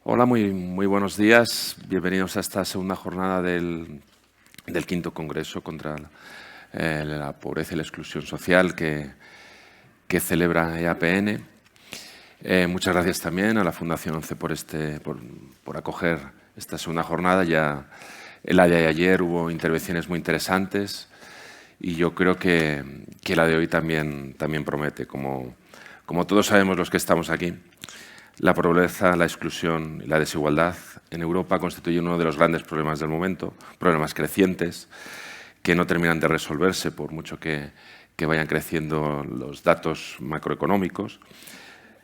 Hola, muy buenos días. Bienvenidos a esta segunda jornada del quinto Congreso contra la pobreza y la exclusión social que celebra EAPN. Muchas gracias también a la Fundación ONCE por acoger esta segunda jornada. Ya en la de ayer hubo intervenciones muy interesantes y yo creo que la de hoy también promete. Como todos sabemos los que estamos aquí, la pobreza, la exclusión y la desigualdad en Europa constituyen uno de los grandes problemas del momento, problemas crecientes que no terminan de resolverse por mucho que vayan creciendo los datos macroeconómicos.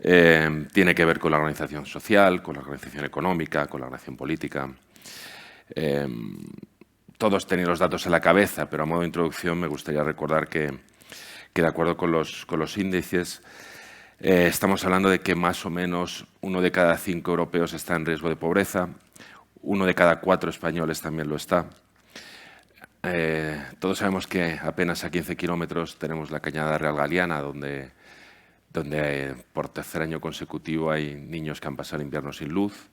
Tiene que ver con la organización social, con la organización económica, con la organización política. Todos tenéis los datos en la cabeza, pero a modo de introducción me gustaría recordar que de acuerdo con los índices, estamos hablando de que más o menos 1 de cada 5 europeos está en riesgo de pobreza, 1 de cada 4 españoles también lo está. Todos sabemos que apenas a 15 kilómetros tenemos la Cañada Real Galiana, donde por tercer año consecutivo hay niños que han pasado el invierno sin luz.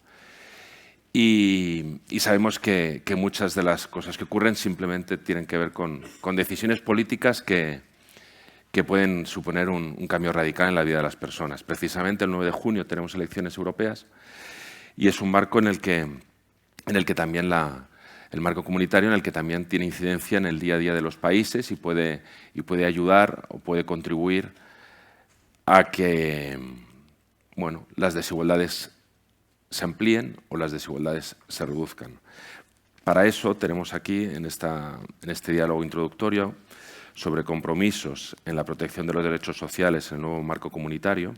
Y sabemos que muchas de las cosas que ocurren simplemente tienen que ver con decisiones políticas que pueden suponer un cambio radical en la vida de las personas. Precisamente el 9 de junio tenemos elecciones europeas y es un marco en el que también el marco comunitario en el que también tiene incidencia en el día a día de los países y puede ayudar o puede contribuir a que las desigualdades se amplíen o las desigualdades se reduzcan. Para eso tenemos aquí, en este diálogo introductorio, sobre compromisos en la protección de los derechos sociales en el nuevo marco comunitario,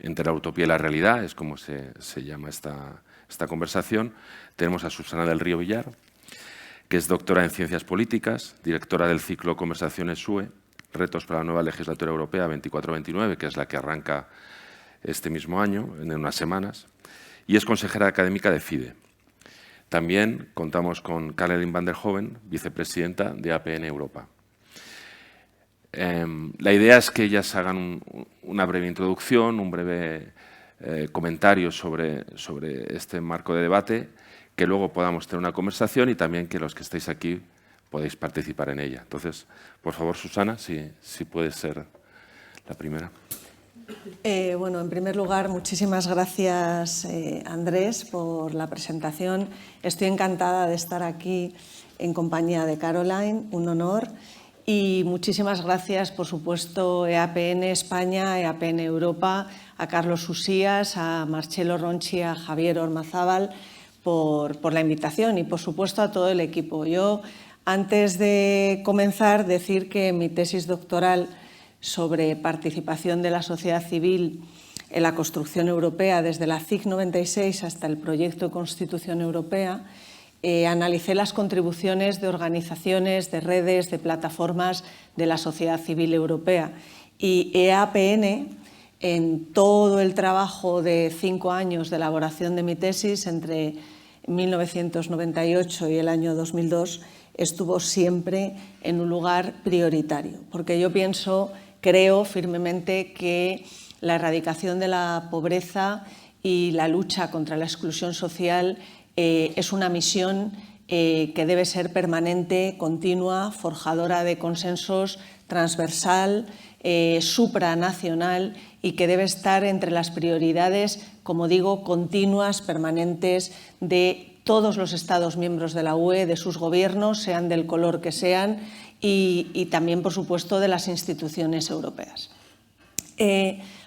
entre la utopía y la realidad, es como se llama esta conversación. Tenemos a Susana del Río Villar, que es doctora en Ciencias Políticas, directora del ciclo Conversaciones SUE, Retos para la nueva legislatura europea 24-29, que es la que arranca este mismo año, en unas semanas, y es consejera académica de FIDE. También contamos con Karelin van der Hoven, vicepresidenta de APN Europa. La idea es que ellas hagan una breve introducción, un breve comentario sobre este marco de debate, que luego podamos tener una conversación y también que los que estáis aquí podéis participar en ella. Entonces, por favor, Susana, si puedes ser la primera. Bueno, en primer lugar, muchísimas gracias, Andrés, por la presentación. Estoy encantada de estar aquí en compañía de Caroline, un honor. Y muchísimas gracias, por supuesto, EAPN España, EAPN Europa, a Carlos Usías, a Marcelo Ronchi, a Javier Ormazábal por la invitación y, por supuesto, a todo el equipo. Yo, antes de comenzar, decir que mi tesis doctoral sobre participación de la sociedad civil en la construcción europea desde la CIC 96 hasta el proyecto de Constitución Europea, analicé las contribuciones de organizaciones, de redes, de plataformas de la sociedad civil europea. Y EAPN, en todo el trabajo de 5 años de elaboración de mi tesis, entre 1998 y el año 2002, estuvo siempre en un lugar prioritario. Porque yo creo firmemente que la erradicación de la pobreza y la lucha contra la exclusión social es una misión que debe ser permanente, continua, forjadora de consensos, transversal, supranacional y que debe estar entre las prioridades, como digo, continuas, permanentes de todos los Estados miembros de la UE, de sus gobiernos, sean del color que sean, y también, por supuesto, de las instituciones europeas.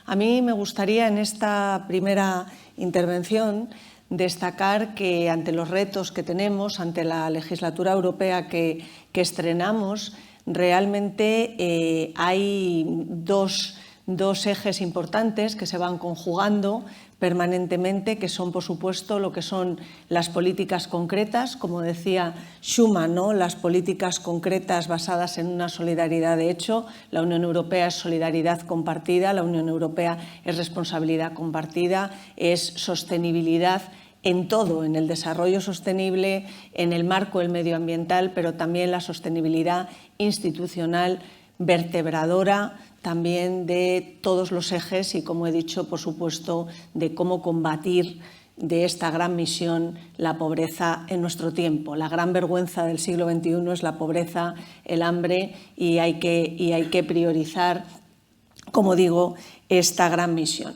A mí me gustaría, en esta primera intervención, destacar que ante los retos que tenemos, ante la legislatura europea que estrenamos, realmente hay dos ejes importantes que se van conjugando permanentemente, que son, por supuesto, lo que son las políticas concretas, como decía Schuman, ¿no? Las políticas concretas basadas en una solidaridad de hecho. La Unión Europea es solidaridad compartida, la Unión Europea es responsabilidad compartida, es sostenibilidad en todo, en el desarrollo sostenible, en el marco del medioambiental, pero también la sostenibilidad institucional vertebradora también de todos los ejes y, como he dicho, por supuesto, de cómo combatir de esta gran misión, la pobreza en nuestro tiempo. La gran vergüenza del siglo XXI es la pobreza, el hambre, y hay que priorizar, como digo, esta gran misión.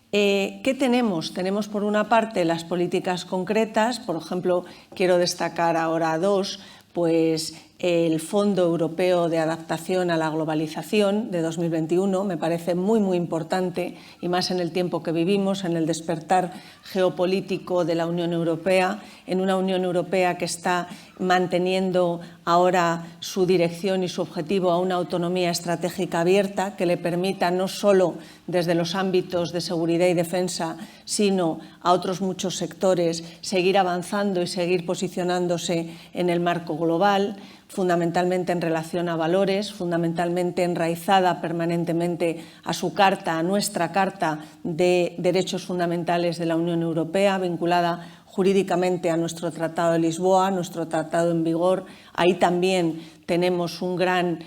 ¿Qué tenemos? Tenemos, por una parte, las políticas concretas. Por ejemplo, quiero destacar ahora dos, pues el Fondo Europeo de Adaptación a la Globalización de 2021 me parece muy, muy importante, y más en el tiempo que vivimos, en el despertar geopolítico de la Unión Europea, en una Unión Europea que está manteniendo ahora su dirección y su objetivo a una autonomía estratégica abierta que le permita no solo desde los ámbitos de seguridad y defensa, sino a otros muchos sectores, seguir avanzando y seguir posicionándose en el marco global, fundamentalmente en relación a valores, fundamentalmente enraizada permanentemente a su carta, a nuestra Carta de Derechos Fundamentales de la Unión Europea, vinculada jurídicamente a nuestro Tratado de Lisboa, nuestro tratado en vigor. Ahí también tenemos un gran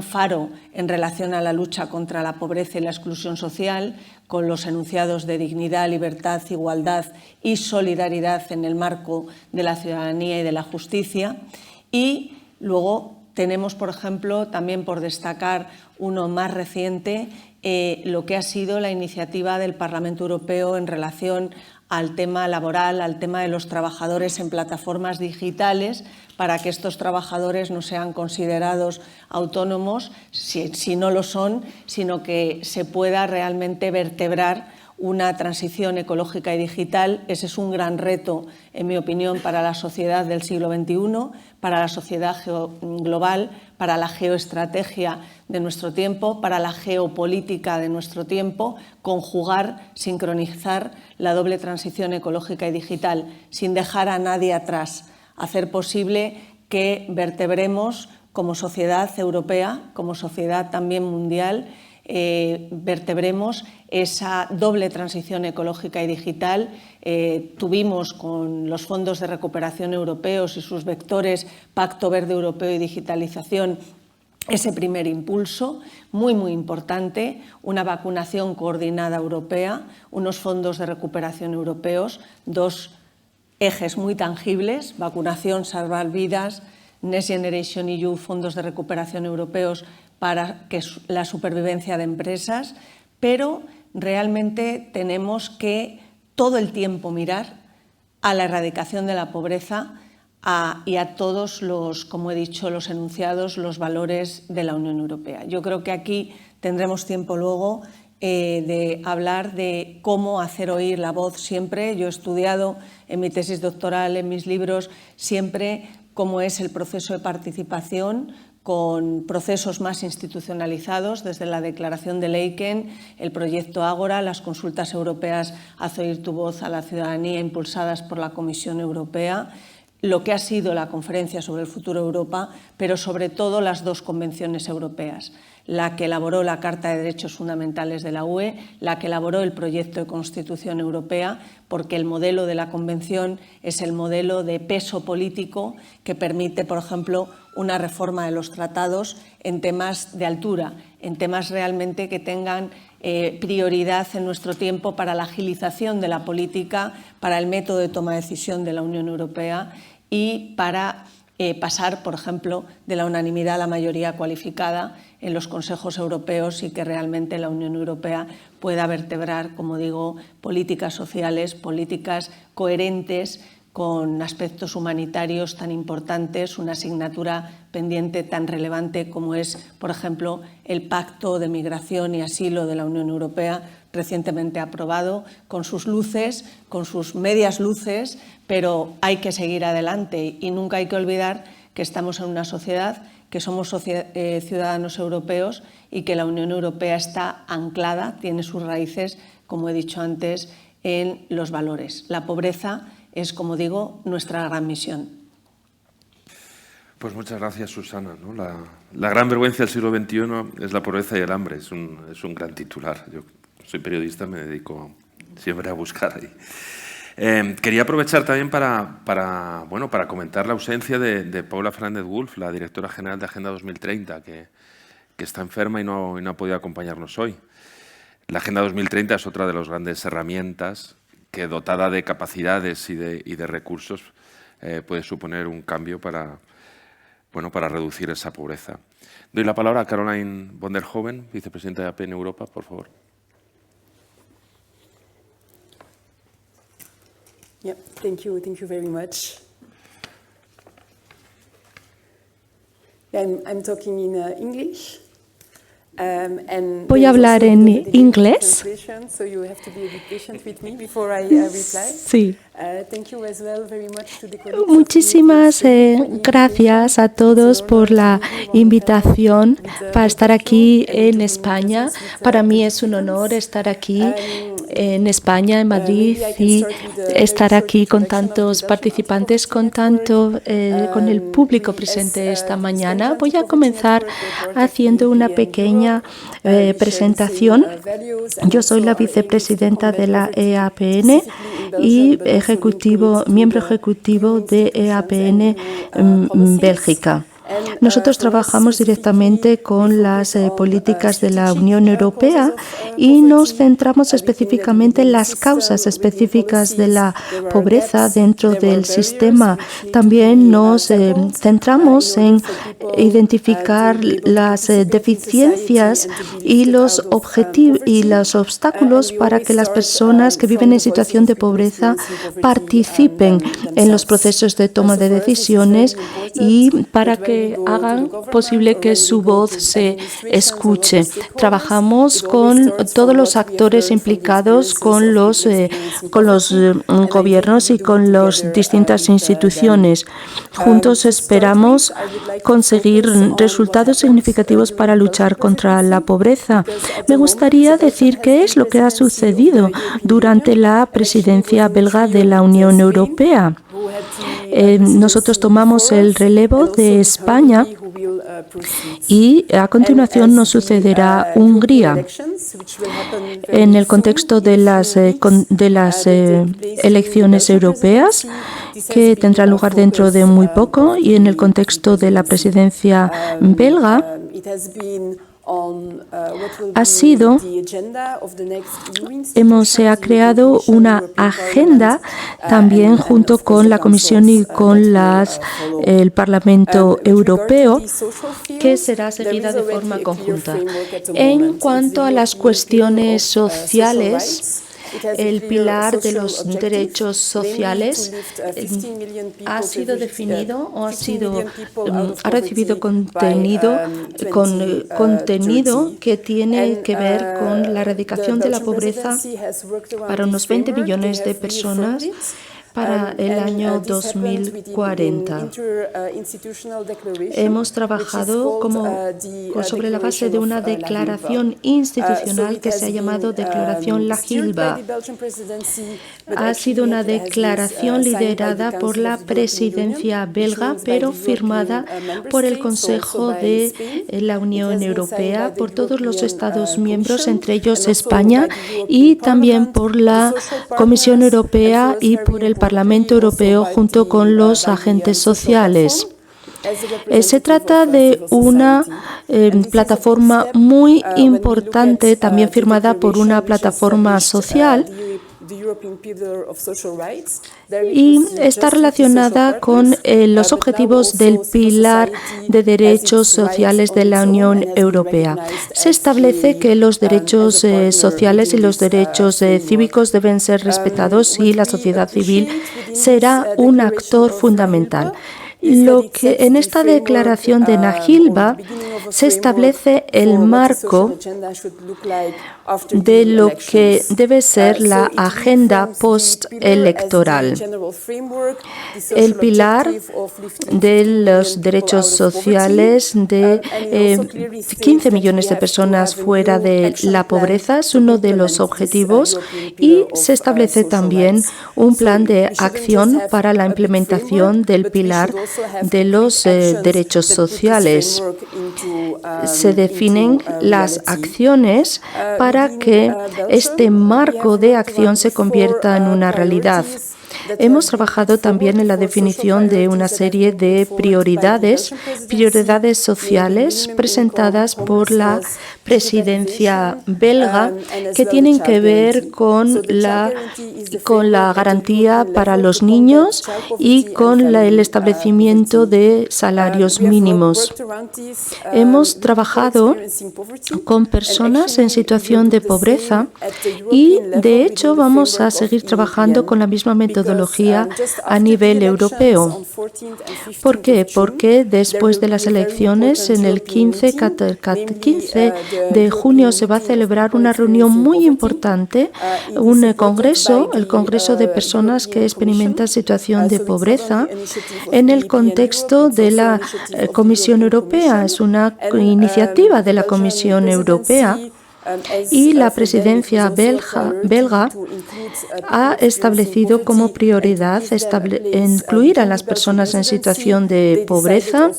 faro en relación a la lucha contra la pobreza y la exclusión social, con los enunciados de dignidad, libertad, igualdad y solidaridad en el marco de la ciudadanía y de la justicia. Y luego tenemos, por ejemplo, también por destacar uno más reciente, lo que ha sido la iniciativa del Parlamento Europeo en relación al tema laboral, al tema de los trabajadores en plataformas digitales, para que estos trabajadores no sean considerados autónomos, si no lo son, sino que se pueda realmente vertebrar una transición ecológica y digital. Ese es un gran reto, en mi opinión, para la sociedad del siglo XXI, para la sociedad global, para la geoestrategia de nuestro tiempo, para la geopolítica de nuestro tiempo, conjugar, sincronizar la doble transición ecológica y digital sin dejar a nadie atrás, hacer posible que vertebremos como sociedad europea, como sociedad también mundial, vertebremos esa doble transición ecológica y digital. Tuvimos con los fondos de recuperación europeos y sus vectores Pacto Verde Europeo y Digitalización ese primer impulso, muy, muy importante, una vacunación coordinada europea, unos fondos de recuperación europeos, dos ejes muy tangibles: vacunación, salvar vidas, Next Generation EU, fondos de recuperación europeos para la supervivencia de empresas, pero realmente tenemos que todo el tiempo mirar a la erradicación de la pobreza y a todos los, como he dicho, los enunciados, los valores de la Unión Europea. Yo creo que aquí tendremos tiempo luego de hablar de cómo hacer oír la voz siempre. Yo he estudiado en mi tesis doctoral, en mis libros, siempre cómo es el proceso de participación, con procesos más institucionalizados, desde la Declaración de Laeken, el proyecto Ágora, las consultas europeas Haz oír tu voz a la ciudadanía impulsadas por la Comisión Europea, lo que ha sido la Conferencia sobre el Futuro de Europa, pero sobre todo las dos convenciones europeas, la que elaboró la Carta de Derechos Fundamentales de la UE, la que elaboró el proyecto de Constitución Europea, porque el modelo de la Convención es el modelo de peso político que permite, por ejemplo, una reforma de los tratados en temas de altura, en temas realmente que tengan prioridad en nuestro tiempo para la agilización de la política, para el método de toma de decisión de la Unión Europea y para pasar, por ejemplo, de la unanimidad a la mayoría cualificada en los consejos europeos y que realmente la Unión Europea pueda vertebrar, como digo, políticas sociales, políticas coherentes con aspectos humanitarios tan importantes, una asignatura pendiente tan relevante como es, por ejemplo, el Pacto de Migración y Asilo de la Unión Europea, recientemente aprobado, con sus luces, con sus medias luces, pero hay que seguir adelante y nunca hay que olvidar que estamos en una sociedad, que somos ciudadanos europeos y que la Unión Europea está anclada, tiene sus raíces, como he dicho antes, en los valores. La pobreza es, como digo, nuestra gran misión. Pues muchas gracias, Susana, ¿no? La gran vergüenza del siglo XXI es la pobreza y el hambre. Es un gran titular. Yo soy periodista, me dedico siempre a buscar ahí. Quería aprovechar también para comentar la ausencia de Paula Fernández-Wulf, la directora general de Agenda 2030, que está enferma y no ha podido acompañarnos hoy. La Agenda 2030 es otra de las grandes herramientas que dotada de capacidades y de recursos puede suponer un cambio para reducir esa pobreza. Doy la palabra a Caroline von der Hoeven, vicepresidenta de APN Europa, por favor. Yeah, thank you very much. I'm talking in English. Voy a hablar en inglés. Sí. Muchísimas gracias a todos por la invitación para estar aquí en España. Para mí es un honor estar aquí en España, en Madrid, y estar aquí con tantos participantes, con el público presente esta mañana. Voy a comenzar haciendo una pequeña presentación. Yo soy la vicepresidenta de la EAPN y miembro ejecutivo de EAPN Bélgica. Nosotros trabajamos directamente con las políticas de la Unión Europea y nos centramos específicamente en las causas específicas de la pobreza dentro del sistema. También nos centramos en identificar las deficiencias y los obstáculos para que las personas que viven en situación de pobreza participen en los procesos de toma de decisiones y para que hagan posible que su voz se escuche. Trabajamos con todos los actores implicados, con los gobiernos y con las distintas instituciones. Juntos esperamos conseguir resultados significativos para luchar contra la pobreza. Me gustaría decir qué es lo que ha sucedido durante la presidencia belga de la Unión Europea. Nosotros tomamos el relevo de España y a continuación nos sucederá Hungría. En el contexto de las elecciones europeas que tendrán lugar dentro de muy poco y en el contexto de la presidencia belga, se ha creado una agenda también junto con la Comisión y con el Parlamento Europeo que será seguida de forma conjunta. En cuanto a las cuestiones sociales, el pilar de los derechos sociales ha sido definido o ha recibido contenido que tiene que ver con la erradicación de la pobreza para unos 20 millones de personas para el año 2040. Hemos trabajado sobre la base de una declaración institucional que se ha llamado Declaración La Gilba. Ha sido una declaración liderada por la presidencia belga, pero firmada por el Consejo de la Unión Europea, por todos los Estados miembros, entre ellos España, y también por la Comisión Europea y por el Parlamento Europeo junto con los agentes sociales. Se trata de una plataforma muy importante, también firmada por una plataforma social, y está relacionada con los objetivos del pilar de derechos sociales de la Unión Europea. Se establece que los derechos sociales y los derechos cívicos deben ser respetados y la sociedad civil será un actor fundamental. Lo que en esta declaración de La Gilba se establece el marco de lo que debe ser la agenda postelectoral. El pilar de los derechos sociales de 15 millones de personas fuera de la pobreza es uno de los objetivos y se establece también un plan de acción para la implementación del pilar de los derechos sociales. Se definen las acciones para que este marco de acción se convierta en una realidad. Hemos trabajado también en la definición de una serie de prioridades sociales presentadas por la presidencia belga que tienen que ver con la garantía para los niños y con el establecimiento de salarios mínimos. Hemos trabajado con personas en situación de pobreza y, de hecho, vamos a seguir trabajando con la misma metodología a nivel europeo. ¿Por qué? Porque después de las elecciones, en el 15 de junio, se va a celebrar una reunión muy importante, un congreso, el Congreso de Personas que experimentan situación de pobreza, en el contexto de la Comisión Europea. Es una iniciativa de la Comisión Europea. Y la presidencia belga ha establecido como prioridad incluir a las personas en situación de pobreza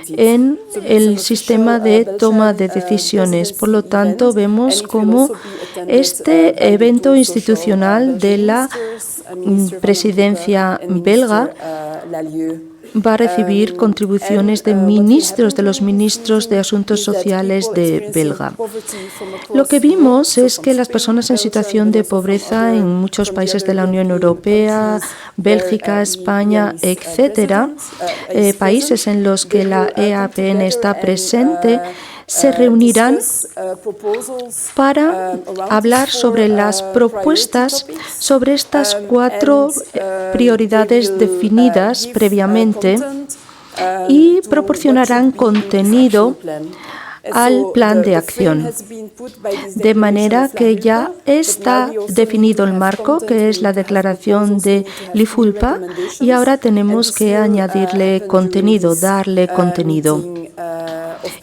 en el sistema de toma de decisiones. Por lo tanto, vemos cómo este evento institucional de la presidencia belga va a recibir contribuciones de los ministros de Asuntos Sociales de Belga. Lo que vimos es que las personas en situación de pobreza en muchos países de la Unión Europea, Bélgica, España, etcétera, países en los que la EAPN está presente, se reunirán para hablar sobre las propuestas sobre estas 4 prioridades definidas previamente y proporcionarán contenido al plan de acción. De manera que ya está definido el marco, que es la declaración de Lifulpa, y ahora tenemos que añadirle contenido, darle contenido.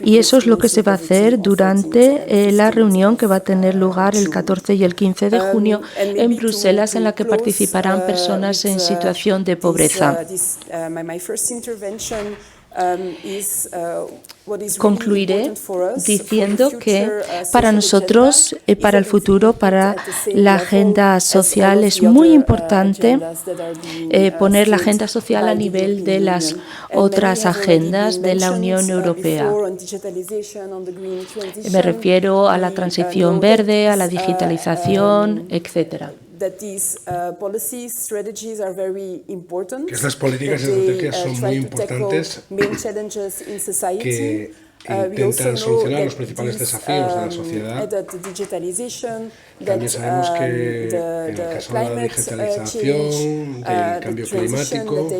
Y eso es lo que se va a hacer durante la reunión que va a tener lugar el 14 y el 15 de junio en Bruselas, en la que participarán personas en situación de pobreza. Concluiré diciendo que para nosotros, para el futuro, para la agenda social, es muy importante poner la agenda social a nivel de las otras agendas de la Unión Europea. Me refiero a la transición verde, a la digitalización, etcétera. Que estas políticas y estrategias son muy importantes, que intentan solucionar los principales desafíos de la sociedad. También sabemos que en el caso de la digitalización, del cambio climático,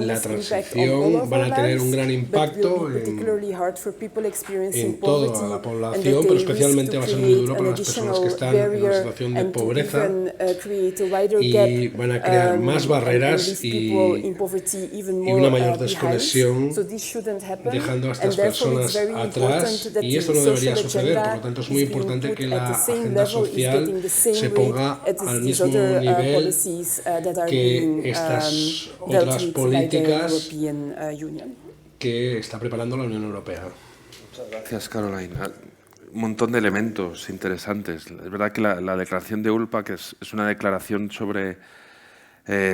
la transición van a tener un gran impacto en toda la población, pero especialmente va a ser muy duro para las personas que están en una situación de pobreza y van a crear más barreras y una mayor desconexión, dejando a estas personas atrás, y esto no debería suceder. Por lo tanto, es muy importante que la agenda social se ponga al mismo nivel que estas otras políticas que está preparando la Unión Europea. Muchas gracias, Carolina. Un montón de elementos interesantes. Es verdad que la declaración de ULPA, que es una declaración sobre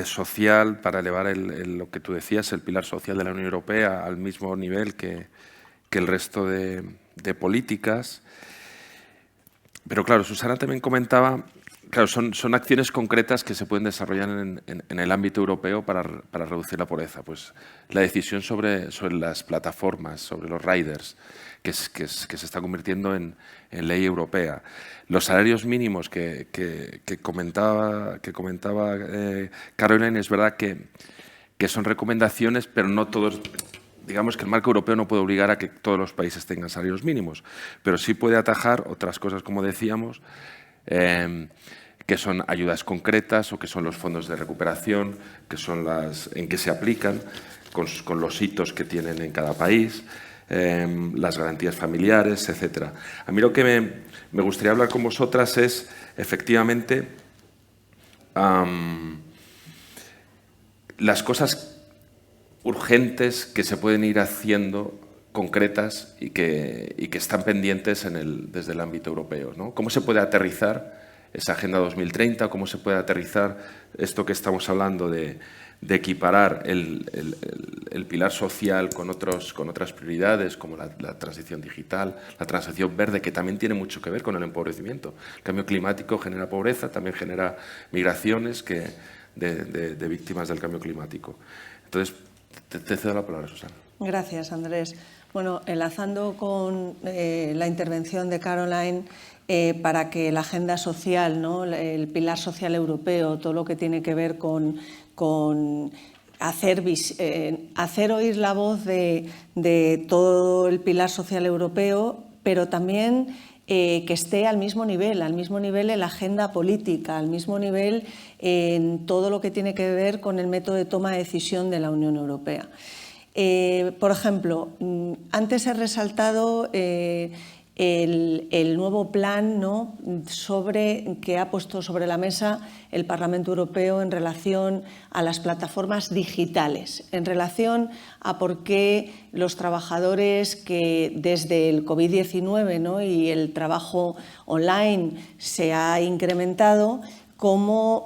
social para elevar lo que tú decías, el pilar social de la Unión Europea al mismo nivel que el resto de políticas. Pero claro, Susana también comentaba, claro, son acciones concretas que se pueden desarrollar en el ámbito europeo para reducir la pobreza. Pues la decisión sobre las plataformas, sobre los riders, que se está convirtiendo en ley europea. Los salarios mínimos que comentaba Caroline, es verdad que son recomendaciones, pero no todos. Digamos que el marco europeo no puede obligar a que todos los países tengan salarios mínimos, pero sí puede atajar otras cosas, como decíamos, que son ayudas concretas o que son los fondos de recuperación, que son en que se aplican con los hitos que tienen en cada país, las garantías familiares, etc. A mí lo que me gustaría hablar con vosotras es, efectivamente, las cosas urgentes que se pueden ir haciendo, concretas y que están pendientes desde el ámbito europeo, ¿no? ¿Cómo se puede aterrizar esa Agenda 2030, cómo se puede aterrizar esto que estamos hablando de equiparar el pilar social con otras prioridades, como la transición digital, la transición verde, que también tiene mucho que ver con el empobrecimiento. El cambio climático genera pobreza, también genera migraciones de víctimas del cambio climático. Entonces, te cedo la palabra, Susana. Gracias, Andrés. Bueno, enlazando con la intervención de Caroline, para que la agenda social, ¿no?, el pilar social europeo, todo lo que tiene que ver con hacer oír la voz de todo el pilar social europeo, pero también que esté al mismo nivel en la agenda política, al mismo nivel en todo lo que tiene que ver con el método de toma de decisión de la Unión Europea. Por ejemplo, antes he resaltado el nuevo plan, ¿no?, que ha puesto sobre la mesa el Parlamento Europeo en relación a las plataformas digitales, en relación a por qué los trabajadores que desde el COVID-19, ¿no?, y el trabajo online se ha incrementado, cómo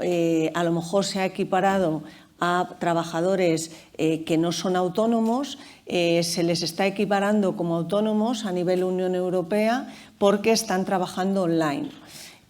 a lo mejor se ha equiparado a trabajadores que no son autónomos, se les está equiparando como autónomos a nivel Unión Europea porque están trabajando online.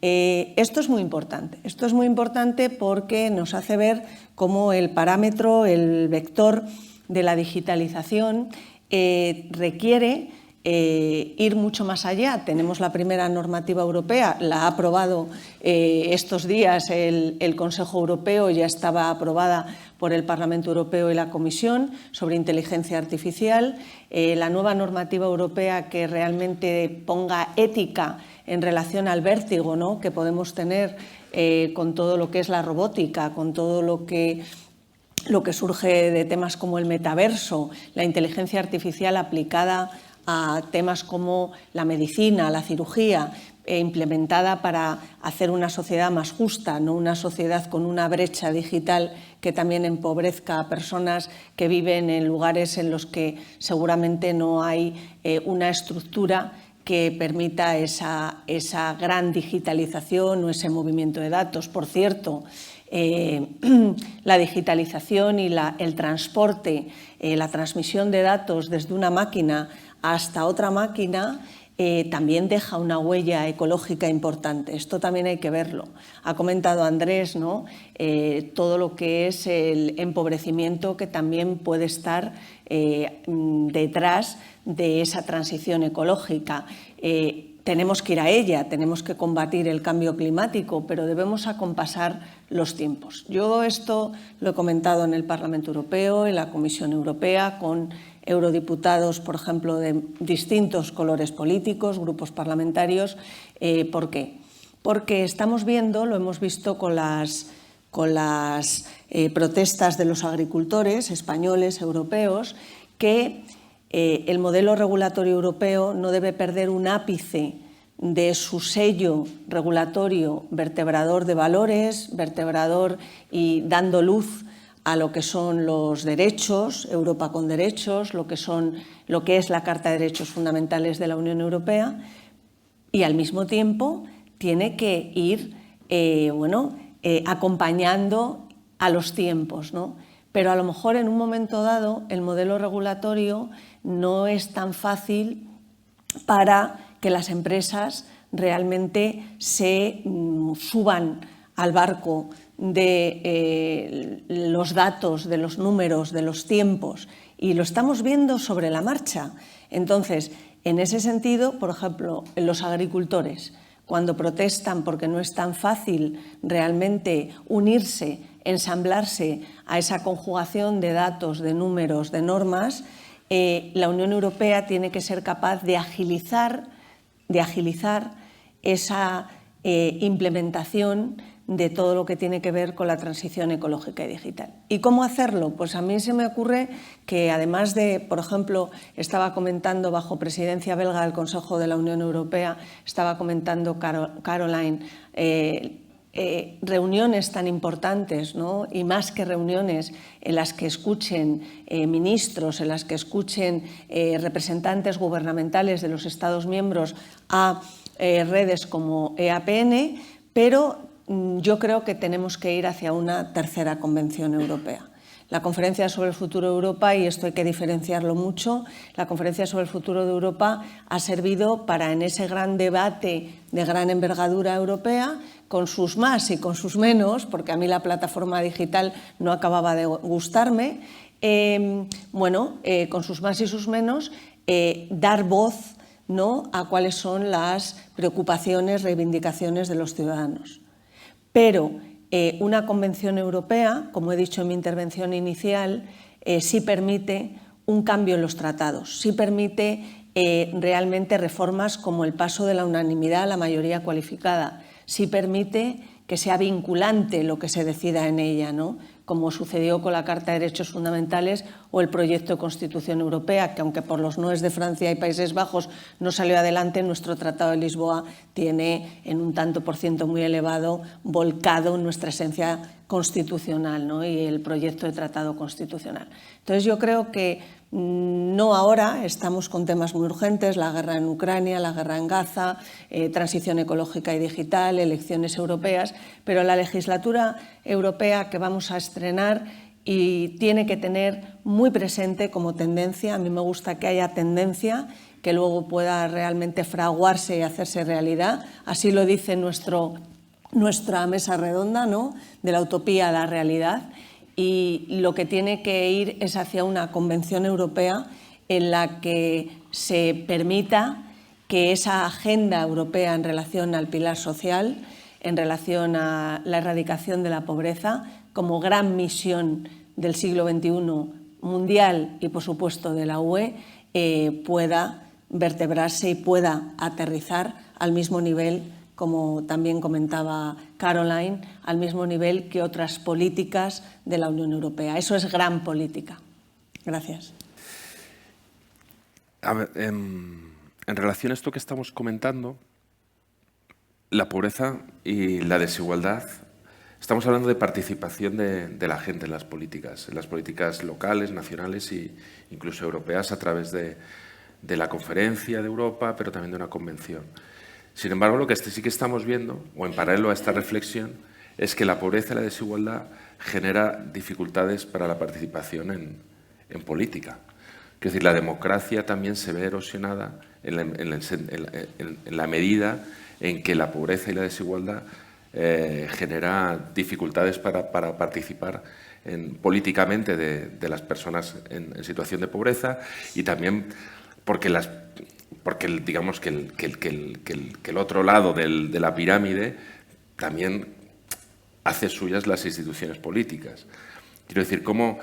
Esto es muy importante porque nos hace ver cómo el parámetro, el vector de la digitalización requiere ir mucho más allá. Tenemos la primera normativa europea, la ha aprobado estos días el Consejo Europeo, ya estaba aprobada por el Parlamento Europeo y la Comisión, sobre inteligencia artificial. La nueva normativa europea que realmente ponga ética en relación al vértigo, ¿no?, que podemos tener con todo lo que es la robótica, con todo lo que surge de temas como el metaverso, la inteligencia artificial aplicada a temas como la medicina, la cirugía, implementada para hacer una sociedad más justa, no una sociedad con una brecha digital que también empobrezca a personas que viven en lugares en los que seguramente no hay una estructura que permita esa gran digitalización o ese movimiento de datos. Por cierto, la digitalización y el transporte, la transmisión de datos desde una máquina hasta otra máquina también deja una huella ecológica importante. Esto también hay que verlo. Ha comentado Andrés, ¿no?, todo lo que es el empobrecimiento que también puede estar detrás de esa transición ecológica. Tenemos que ir a ella, tenemos que combatir el cambio climático, pero debemos acompasar los tiempos. Yo esto lo he comentado en el Parlamento Europeo, en la Comisión Europea, con eurodiputados, por ejemplo, de distintos colores políticos, grupos parlamentarios. ¿Por qué? Porque estamos viendo, lo hemos visto con las protestas de los agricultores españoles, europeos, que el modelo regulatorio europeo no debe perder un ápice de su sello regulatorio vertebrador de valores, vertebrador y dando luz a lo que son los derechos, Europa con derechos, lo que es la Carta de Derechos Fundamentales de la Unión Europea, y al mismo tiempo tiene que ir acompañando a los tiempos, ¿no? Pero a lo mejor en un momento dado el modelo regulatorio no es tan fácil para que las empresas realmente se suban al barco de los datos, de los números, de los tiempos, y lo estamos viendo sobre la marcha. Entonces, en ese sentido, por ejemplo, los agricultores, cuando protestan porque no es tan fácil realmente unirse, ensamblarse a esa conjugación de datos, de números, de normas, la Unión Europea tiene que ser capaz de agilizar esa implementación de todo lo que tiene que ver con la transición ecológica y digital. ¿Y cómo hacerlo? Pues a mí se me ocurre que, además de, por ejemplo, estaba comentando bajo presidencia belga del Consejo de la Unión Europea, estaba comentando Caroline, reuniones tan importantes, ¿no?, y más que reuniones en las que escuchen ministros, en las que escuchen representantes gubernamentales de los Estados miembros a redes como EAPN, pero yo creo que tenemos que ir hacia una tercera Convención Europea. La Conferencia sobre el Futuro de Europa, y esto hay que diferenciarlo mucho, la Conferencia sobre el Futuro de Europa ha servido para, en ese gran debate de gran envergadura europea, con sus más y con sus menos, porque a mí la plataforma digital no acababa de gustarme, con sus más y sus menos, dar voz, ¿no?, a cuáles son las preocupaciones, reivindicaciones de los ciudadanos. Pero una Convención Europea, como he dicho en mi intervención inicial, sí permite un cambio en los tratados, sí permite realmente reformas como el paso de la unanimidad a la mayoría cualificada, sí permite que sea vinculante lo que se decida en ella, ¿no?, como sucedió con la Carta de Derechos Fundamentales o el proyecto de Constitución Europea, que aunque por los noes de Francia y Países Bajos no salió adelante, nuestro Tratado de Lisboa tiene en un tanto por ciento muy elevado volcado en nuestra esencia constitucional, ¿no?, y el proyecto de Tratado Constitucional. Entonces yo creo que no ahora, estamos con temas muy urgentes, la guerra en Ucrania, la guerra en Gaza, transición ecológica y digital, elecciones europeas, pero la legislatura europea que vamos a estrenar y tiene que tener muy presente como tendencia, a mí me gusta que haya tendencia, que luego pueda realmente fraguarse y hacerse realidad, así lo dice nuestra mesa redonda, ¿no?, de la utopía a la realidad. Y lo que tiene que ir es hacia una Convención Europea en la que se permita que esa agenda europea en relación al pilar social, en relación a la erradicación de la pobreza, como gran misión del siglo XXI mundial y, por supuesto, de la UE, pueda vertebrarse y pueda aterrizar al mismo nivel, como también comentaba Caroline, al mismo nivel que otras políticas de la Unión Europea. Eso es gran política. Gracias. A ver, en relación a esto que estamos comentando, la pobreza y la desigualdad, estamos hablando de participación de la gente en las políticas locales, nacionales e incluso europeas a través de la Conferencia de Europa, pero también de una convención. Sin embargo, lo que sí que estamos viendo, o en paralelo a esta reflexión, es que la pobreza y la desigualdad genera dificultades para la participación en política. Es decir, la democracia también se ve erosionada en la medida en que la pobreza y la desigualdad genera dificultades para participar políticamente de las personas en situación de pobreza, y también porque digamos que el otro lado de la pirámide también hace suyas las instituciones políticas. Quiero decir, cómo,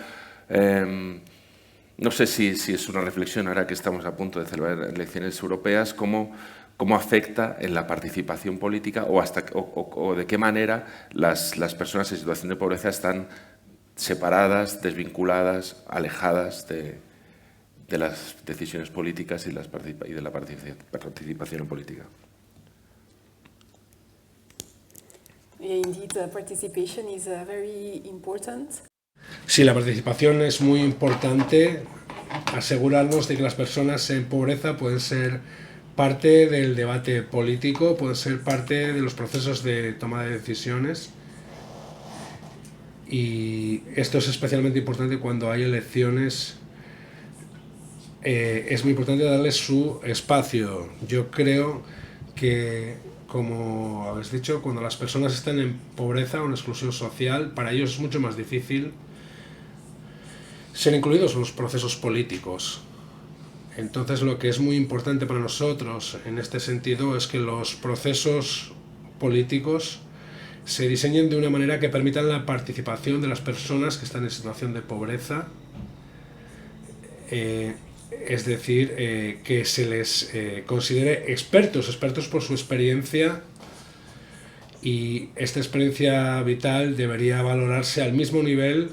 no sé si es una reflexión ahora que estamos a punto de celebrar elecciones europeas, cómo afecta en la participación política o de qué manera las personas en situación de pobreza están separadas, desvinculadas, alejadas de las decisiones políticas y de la participación en política. Yeah, indeed, participation is very important. Sí, la participación es muy importante. Asegurarnos de que las personas en pobreza pueden ser parte del debate político, pueden ser parte de los procesos de toma de decisiones. Y esto es especialmente importante cuando hay elecciones. Es muy importante darles su espacio. Yo creo que, como habéis dicho, cuando las personas están en pobreza o en exclusión social, para ellos es mucho más difícil ser incluidos en los procesos políticos. Entonces, lo que es muy importante para nosotros en este sentido es que los procesos políticos se diseñen de una manera que permitan la participación de las personas que están en situación de pobreza. Es decir, que se les considere expertos por su experiencia, y esta experiencia vital debería valorarse al mismo nivel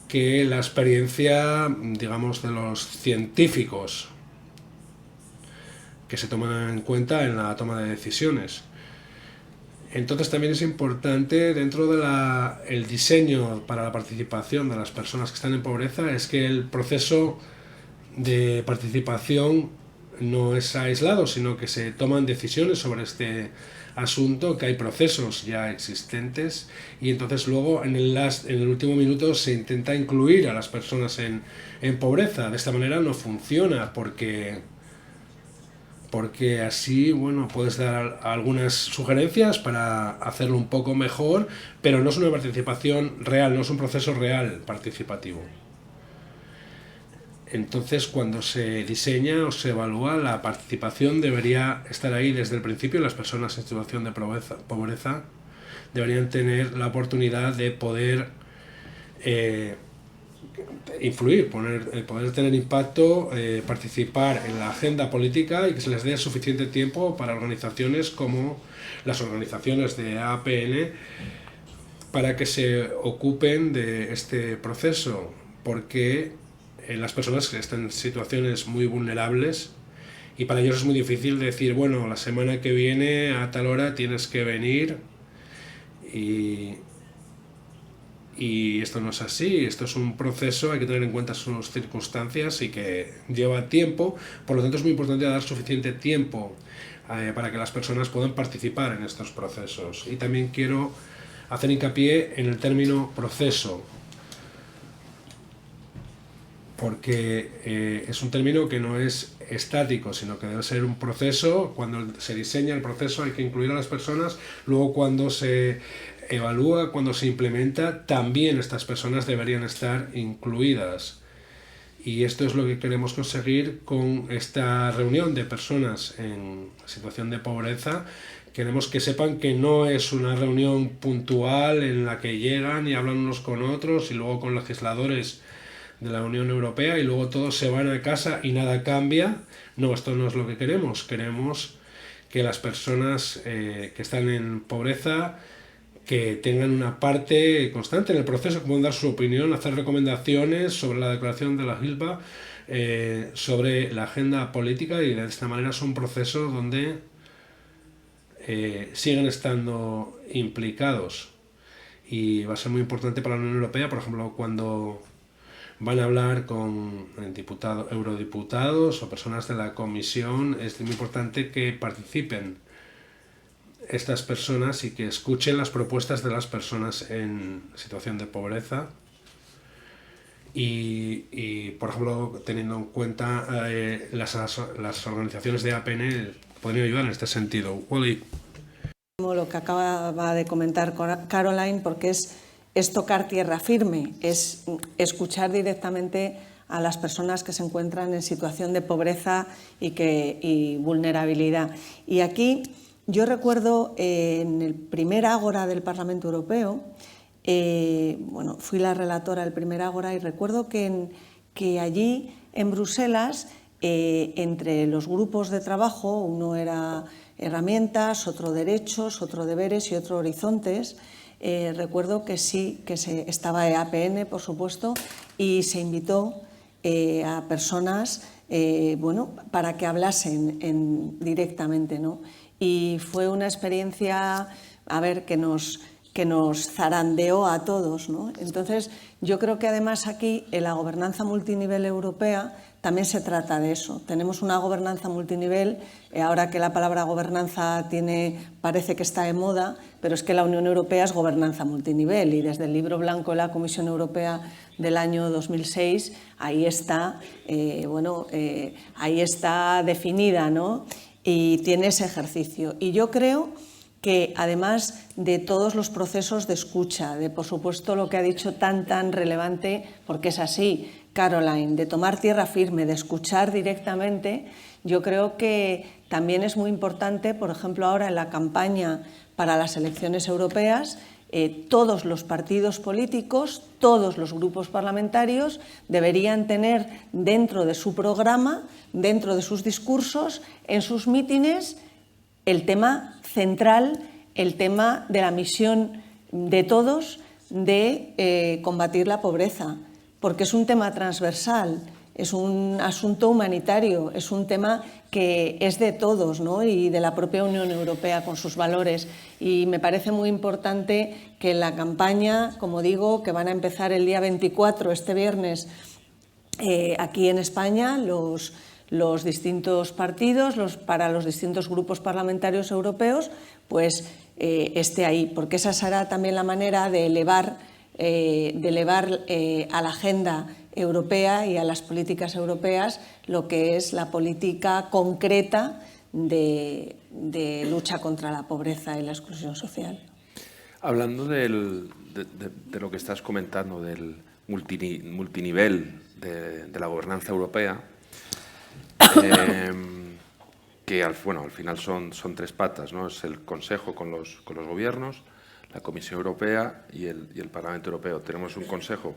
que la experiencia, digamos, de los científicos que se toman en cuenta en la toma de decisiones. Entonces también es importante, dentro del diseño para la participación de las personas que están en pobreza, es que el proceso de participación no es aislado, sino que se toman decisiones sobre este asunto, que hay procesos ya existentes y entonces luego en el último minuto se intenta incluir a las personas en pobreza. De esta manera no funciona porque así, bueno, puedes dar algunas sugerencias para hacerlo un poco mejor, pero no es una participación real, no es un proceso real participativo. Entonces, cuando se diseña o se evalúa, la participación debería estar ahí desde el principio. Las personas en situación de pobreza deberían tener la oportunidad de poder influir, poder tener impacto, participar en la agenda política y que se les dé suficiente tiempo para organizaciones como las organizaciones de APN para que se ocupen de este proceso, porque las personas que están en situaciones muy vulnerables y para ellos es muy difícil decir, bueno, la semana que viene a tal hora tienes que venir y esto no es así, esto es un proceso, hay que tener en cuenta sus circunstancias y que lleva tiempo, por lo tanto es muy importante dar suficiente tiempo para que las personas puedan participar en estos procesos. Y también quiero hacer hincapié en el término proceso, porque es un término que no es estático, sino que debe ser un proceso. Cuando se diseña el proceso hay que incluir a las personas, luego cuando se evalúa, cuando se implementa, también estas personas deberían estar incluidas. Y esto es lo que queremos conseguir con esta reunión de personas en situación de pobreza. Queremos que sepan que no es una reunión puntual en la que llegan y hablan unos con otros y luego con legisladores de la Unión Europea y luego todos se van a casa y nada cambia. No, esto no es lo que queremos. Queremos que las personas que están en pobreza que tengan una parte constante en el proceso, que puedan dar su opinión, hacer recomendaciones sobre la declaración de la Hilba, sobre la agenda política, y de esta manera es un proceso donde siguen estando implicados. Y va a ser muy importante para la Unión Europea, por ejemplo, cuando van a hablar con eurodiputados o personas de la Comisión, es muy importante que participen estas personas y que escuchen las propuestas de las personas en situación de pobreza y por ejemplo, teniendo en cuenta las organizaciones de APN podrían ayudar en este sentido. Wally. Lo que acaba de comentar Caroline, porque es tocar tierra firme, es escuchar directamente a las personas que se encuentran en situación de pobreza y vulnerabilidad. Y aquí yo recuerdo en el primer Ágora del Parlamento Europeo, bueno, fui la relatora del primer Ágora y recuerdo que allí en Bruselas, entre los grupos de trabajo, uno era herramientas, otro derechos, otro deberes y otro horizontes, recuerdo que sí, que estaba EAPN, por supuesto, y se invitó a personas bueno, para que hablasen directamente, ¿no? Y fue una experiencia, a ver, que nos zarandeó a todos, ¿no? Entonces, yo creo que además aquí en la gobernanza multinivel europea también se trata de eso. Tenemos una gobernanza multinivel, ahora que la palabra gobernanza parece que está de moda, pero es que la Unión Europea es gobernanza multinivel y desde el Libro Blanco de la Comisión Europea del año 2006, ahí está, ahí está definida, ¿no? Y tiene ese ejercicio. Y yo creo que además de todos los procesos de escucha, de por supuesto lo que ha dicho tan relevante, porque es así, Caroline, de tomar tierra firme, de escuchar directamente, yo creo que también es muy importante, por ejemplo, ahora en la campaña para las elecciones europeas, todos los partidos políticos, todos los grupos parlamentarios deberían tener dentro de su programa, dentro de sus discursos, en sus mítines, el tema central, el tema de la misión de todos de combatir la pobreza, porque es un tema transversal, es un asunto humanitario, es un tema que es de todos, ¿no? Y de la propia Unión Europea con sus valores. Y me parece muy importante que en la campaña, como digo, que van a empezar el día 24, este viernes, aquí en España, los los distintos partidos, para los distintos grupos parlamentarios europeos, pues esté ahí, porque esa será también la manera de elevar a la agenda europea y a las políticas europeas lo que es la política concreta de lucha contra la pobreza y la exclusión social. Hablando de lo que estás comentando, del multinivel de la gobernanza europea, que al final son tres patas, ¿no? Es el Consejo con los gobiernos, la Comisión Europea y el Parlamento Europeo. Tenemos un Consejo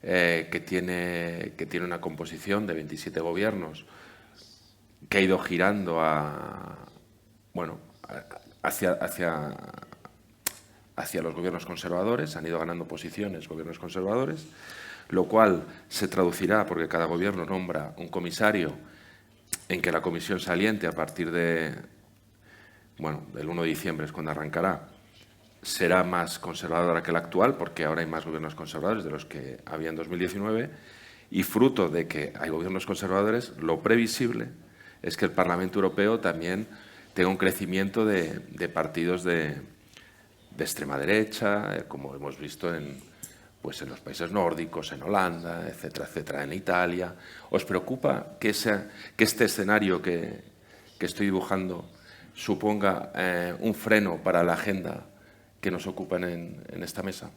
que tiene una composición de 27 gobiernos que ha ido girando hacia los gobiernos conservadores, han ido ganando posiciones gobiernos conservadores, lo cual se traducirá, porque cada gobierno nombra un comisario, en que la comisión saliente a partir del 1 de diciembre es cuando arrancará, será más conservadora que la actual, porque ahora hay más gobiernos conservadores de los que había en 2019, y fruto de que hay gobiernos conservadores, lo previsible es que el Parlamento Europeo también tenga un crecimiento de partidos de extrema derecha, como hemos visto en los países nórdicos, en Holanda, etcétera, etcétera, en Italia. ¿Os preocupa que este escenario que estoy dibujando suponga un freno para la agenda que nos ocupan en esta mesa?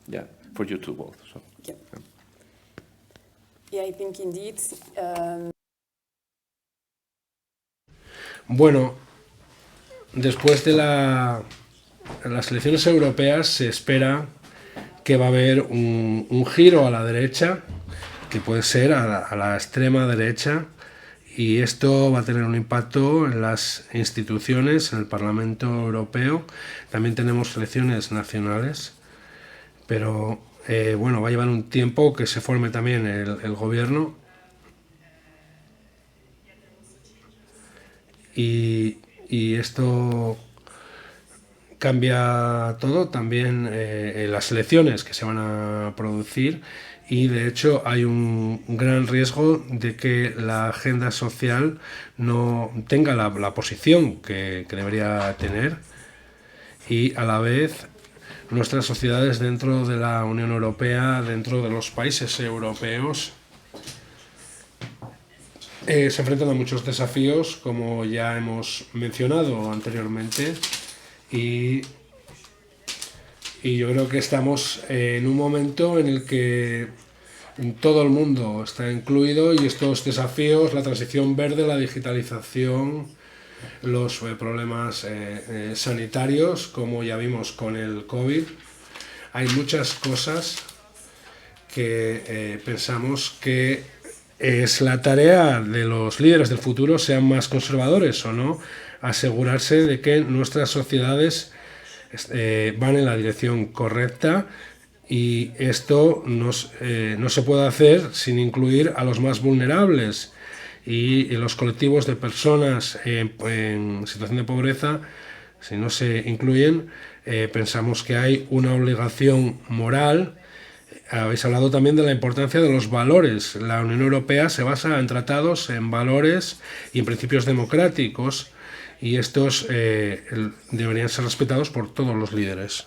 Yeah, for you too both. So. Yeah. Yeah, I think indeed. Bueno, después de las elecciones europeas se espera que va a haber un giro a la derecha, que puede ser a la extrema derecha, y esto va a tener un impacto en las instituciones, en el Parlamento Europeo. También tenemos elecciones nacionales, pero va a llevar un tiempo que se forme también el gobierno. Y esto cambia todo, también las elecciones que se van a producir, y de hecho hay un gran riesgo de que la agenda social no tenga la posición que debería tener, y a la vez nuestras sociedades dentro de la Unión Europea, dentro de los países europeos, se enfrentan a muchos desafíos, como ya hemos mencionado anteriormente, y yo creo que estamos en un momento en el que todo el mundo está incluido, y estos desafíos, la transición verde, la digitalización, los problemas sanitarios, como ya vimos con el COVID, hay muchas cosas que pensamos que es la tarea de los líderes del futuro, sean más conservadores o no, asegurarse de que nuestras sociedades van en la dirección correcta, y esto no se puede hacer sin incluir a los más vulnerables y los colectivos de personas en situación de pobreza. Si no se incluyen, pensamos que hay una obligación moral. Habéis hablado también de la importancia de los valores. La Unión Europea se basa en tratados, en valores y en principios democráticos, y estos deberían ser respetados por todos los líderes.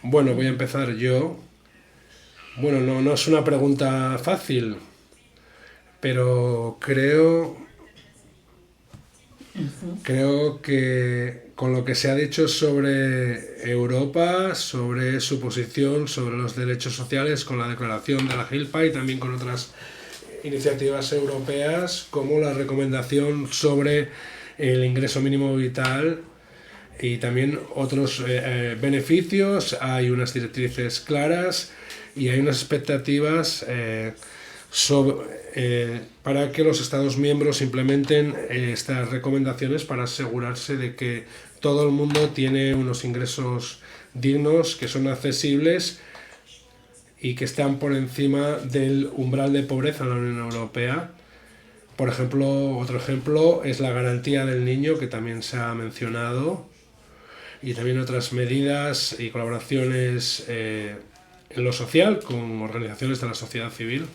Bueno, voy a empezar yo. Bueno, no es una pregunta fácil, pero creo que con lo que se ha dicho sobre Europa, sobre su posición, sobre los derechos sociales, con la declaración de la GILPA y también con otras iniciativas europeas, como la recomendación sobre el ingreso mínimo vital y también otros beneficios, hay unas directrices claras y hay unas expectativas para que los Estados miembros implementen estas recomendaciones para asegurarse de que todo el mundo tiene unos ingresos dignos, que son accesibles y que están por encima del umbral de pobreza en la Unión Europea. Por ejemplo, otro ejemplo es la garantía del niño, que también se ha mencionado, y también otras medidas y colaboraciones en lo social con organizaciones de la sociedad civil.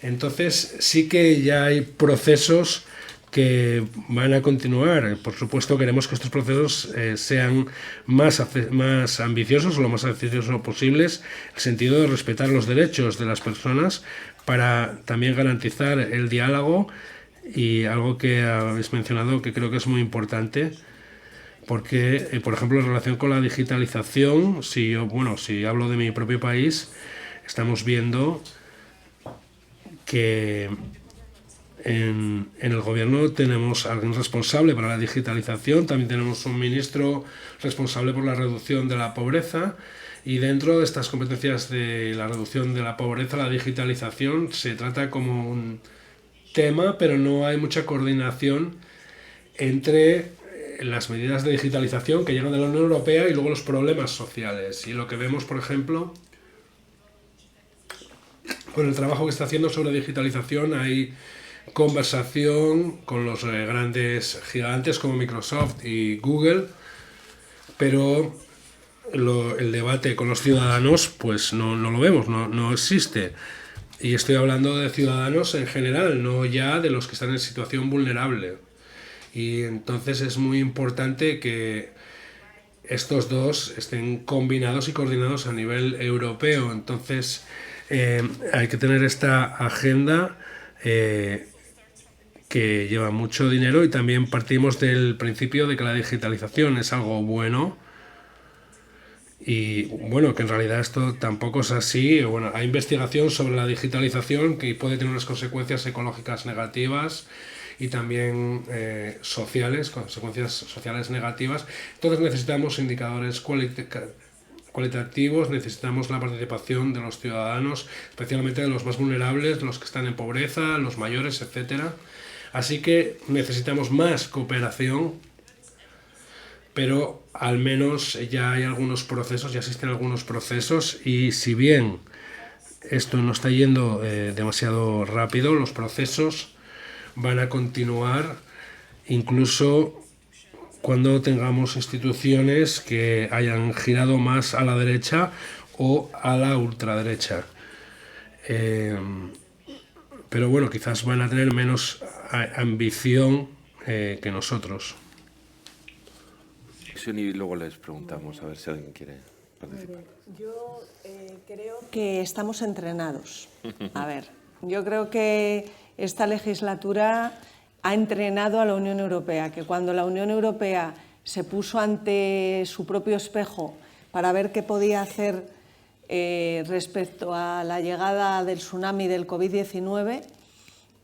Entonces sí que ya hay procesos que van a continuar. Por supuesto, queremos que estos procesos sean más ambiciosos o lo más ambiciosos posibles, en el sentido de respetar los derechos de las personas para también garantizar el diálogo, y algo que habéis mencionado que creo que es muy importante, porque, por ejemplo, en relación con la digitalización, si hablo de mi propio país, estamos viendo que en el gobierno tenemos alguien responsable para la digitalización, también tenemos un ministro responsable por la reducción de la pobreza, y dentro de estas competencias de la reducción de la pobreza, la digitalización se trata como un tema, pero no hay mucha coordinación entre las medidas de digitalización que llegan de la Unión Europea y luego los problemas sociales. Y lo que vemos, por ejemplo, con el trabajo que está haciendo sobre digitalización, hay conversación con los grandes gigantes como Microsoft y Google, pero el debate con los ciudadanos pues no lo vemos, no existe. Y estoy hablando de ciudadanos en general, no ya de los que están en situación vulnerable. Y entonces es muy importante que estos dos estén combinados y coordinados a nivel europeo. Entonces hay que tener esta agenda que lleva mucho dinero, y también partimos del principio de que la digitalización es algo bueno, y bueno, que en realidad esto tampoco es así. Bueno, hay investigación sobre la digitalización que puede tener unas consecuencias ecológicas negativas y también consecuencias sociales negativas. Entonces necesitamos indicadores cualitativos, necesitamos la participación de los ciudadanos, especialmente de los más vulnerables, los que están en pobreza, los mayores, etcétera. Así que necesitamos más cooperación, pero al menos ya hay algunos procesos, ya existen algunos procesos, y si bien esto no está yendo demasiado rápido, los procesos van a continuar incluso cuando tengamos instituciones que hayan girado más a la derecha o a la ultraderecha. Pero bueno, quizás van a tener menos ambición que nosotros. Y luego les preguntamos a ver si alguien quiere participar. Yo creo que estamos entrenados. A ver, yo creo que esta legislatura ha entrenado a la Unión Europea, que cuando la Unión Europea se puso ante su propio espejo para ver qué podía hacer respecto a la llegada del tsunami del COVID-19,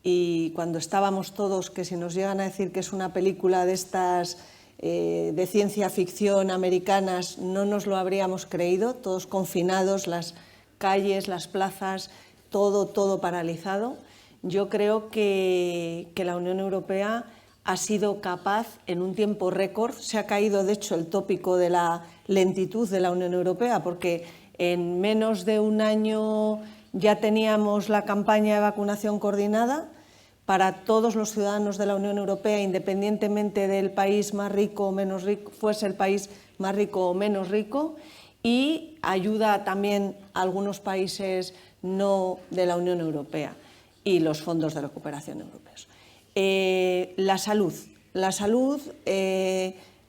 y cuando estábamos todos, que si nos llegan a decir que es una película de estas de ciencia ficción americanas, no nos lo habríamos creído, todos confinados, las calles, las plazas, todo paralizado. Yo creo que la Unión Europea ha sido capaz, en un tiempo récord, se ha caído de hecho el tópico de la lentitud de la Unión Europea, porque en menos de un año ya teníamos la campaña de vacunación coordinada para todos los ciudadanos de la Unión Europea, independientemente del país más rico o menos rico, fuese el país más rico o menos rico, y ayuda también a algunos países no de la Unión Europea y los fondos de recuperación europeos. La salud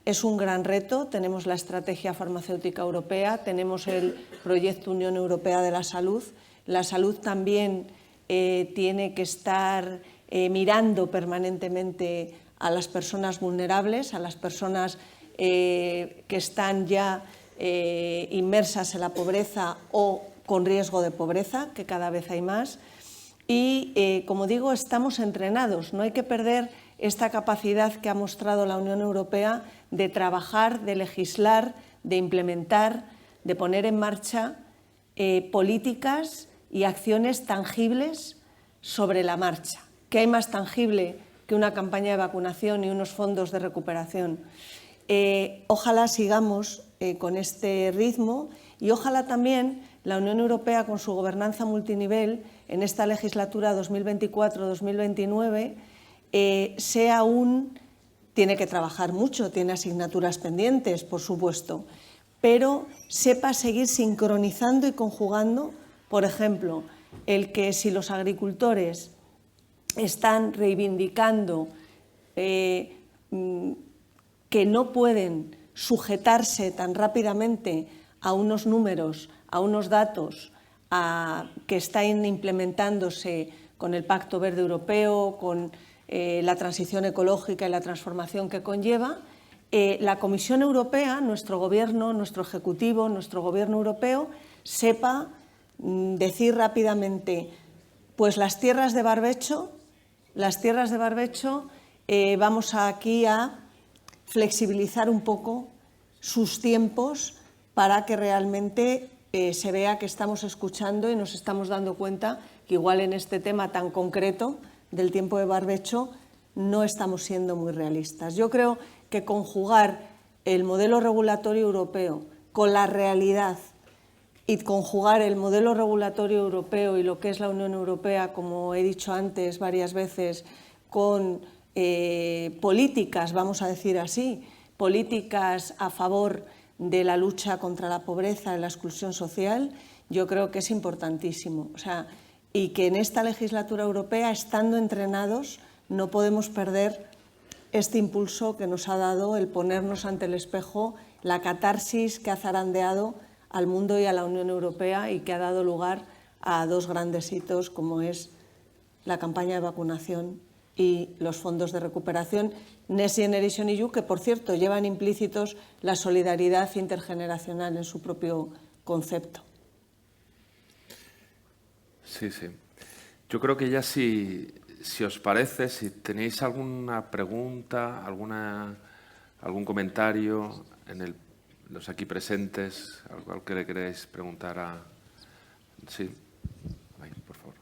es un gran reto. Tenemos la Estrategia Farmacéutica Europea, tenemos el Proyecto Unión Europea de la Salud. La salud también tiene que estar mirando permanentemente a las personas vulnerables, a las personas que están ya inmersas en la pobreza o con riesgo de pobreza, que cada vez hay más. Y, como digo, estamos entrenados. No hay que perder esta capacidad que ha mostrado la Unión Europea de trabajar, de legislar, de implementar, de poner en marcha políticas y acciones tangibles sobre la marcha. ¿Qué hay más tangible que una campaña de vacunación y unos fondos de recuperación? Ojalá sigamos con este ritmo y ojalá también la Unión Europea, con su gobernanza multinivel, en esta legislatura 2024-2029, tiene que trabajar mucho, tiene asignaturas pendientes, por supuesto, pero sepa seguir sincronizando y conjugando, por ejemplo, el que si los agricultores están reivindicando que no pueden sujetarse tan rápidamente a unos números, a unos datos que están implementándose con el Pacto Verde Europeo, con la transición ecológica y la transformación que conlleva, la Comisión Europea, nuestro gobierno, nuestro ejecutivo, nuestro gobierno europeo, sepa decir rápidamente, pues las tierras de barbecho, vamos aquí a flexibilizar un poco sus tiempos para que realmente se vea que estamos escuchando y nos estamos dando cuenta que igual en este tema tan concreto del tiempo de barbecho no estamos siendo muy realistas. Yo creo que conjugar el modelo regulatorio europeo con la realidad y conjugar el modelo regulatorio europeo y lo que es la Unión Europea, como he dicho antes varias veces, con políticas, vamos a decir así, políticas a favor de la lucha contra la pobreza y la exclusión social, yo creo que es importantísimo. Y que en esta legislatura europea, estando entrenados, no podemos perder este impulso que nos ha dado el ponernos ante el espejo, la catarsis que ha zarandeado al mundo y a la Unión Europea y que ha dado lugar a dos grandes hitos como es la campaña de vacunación y los fondos de recuperación Next Generation EU, que por cierto llevan implícitos la solidaridad intergeneracional en su propio concepto. Sí, sí. Yo creo que ya si os parece, si tenéis alguna pregunta, algún comentario los aquí presentes, algo que le queréis preguntar a... Sí, ahí, por favor.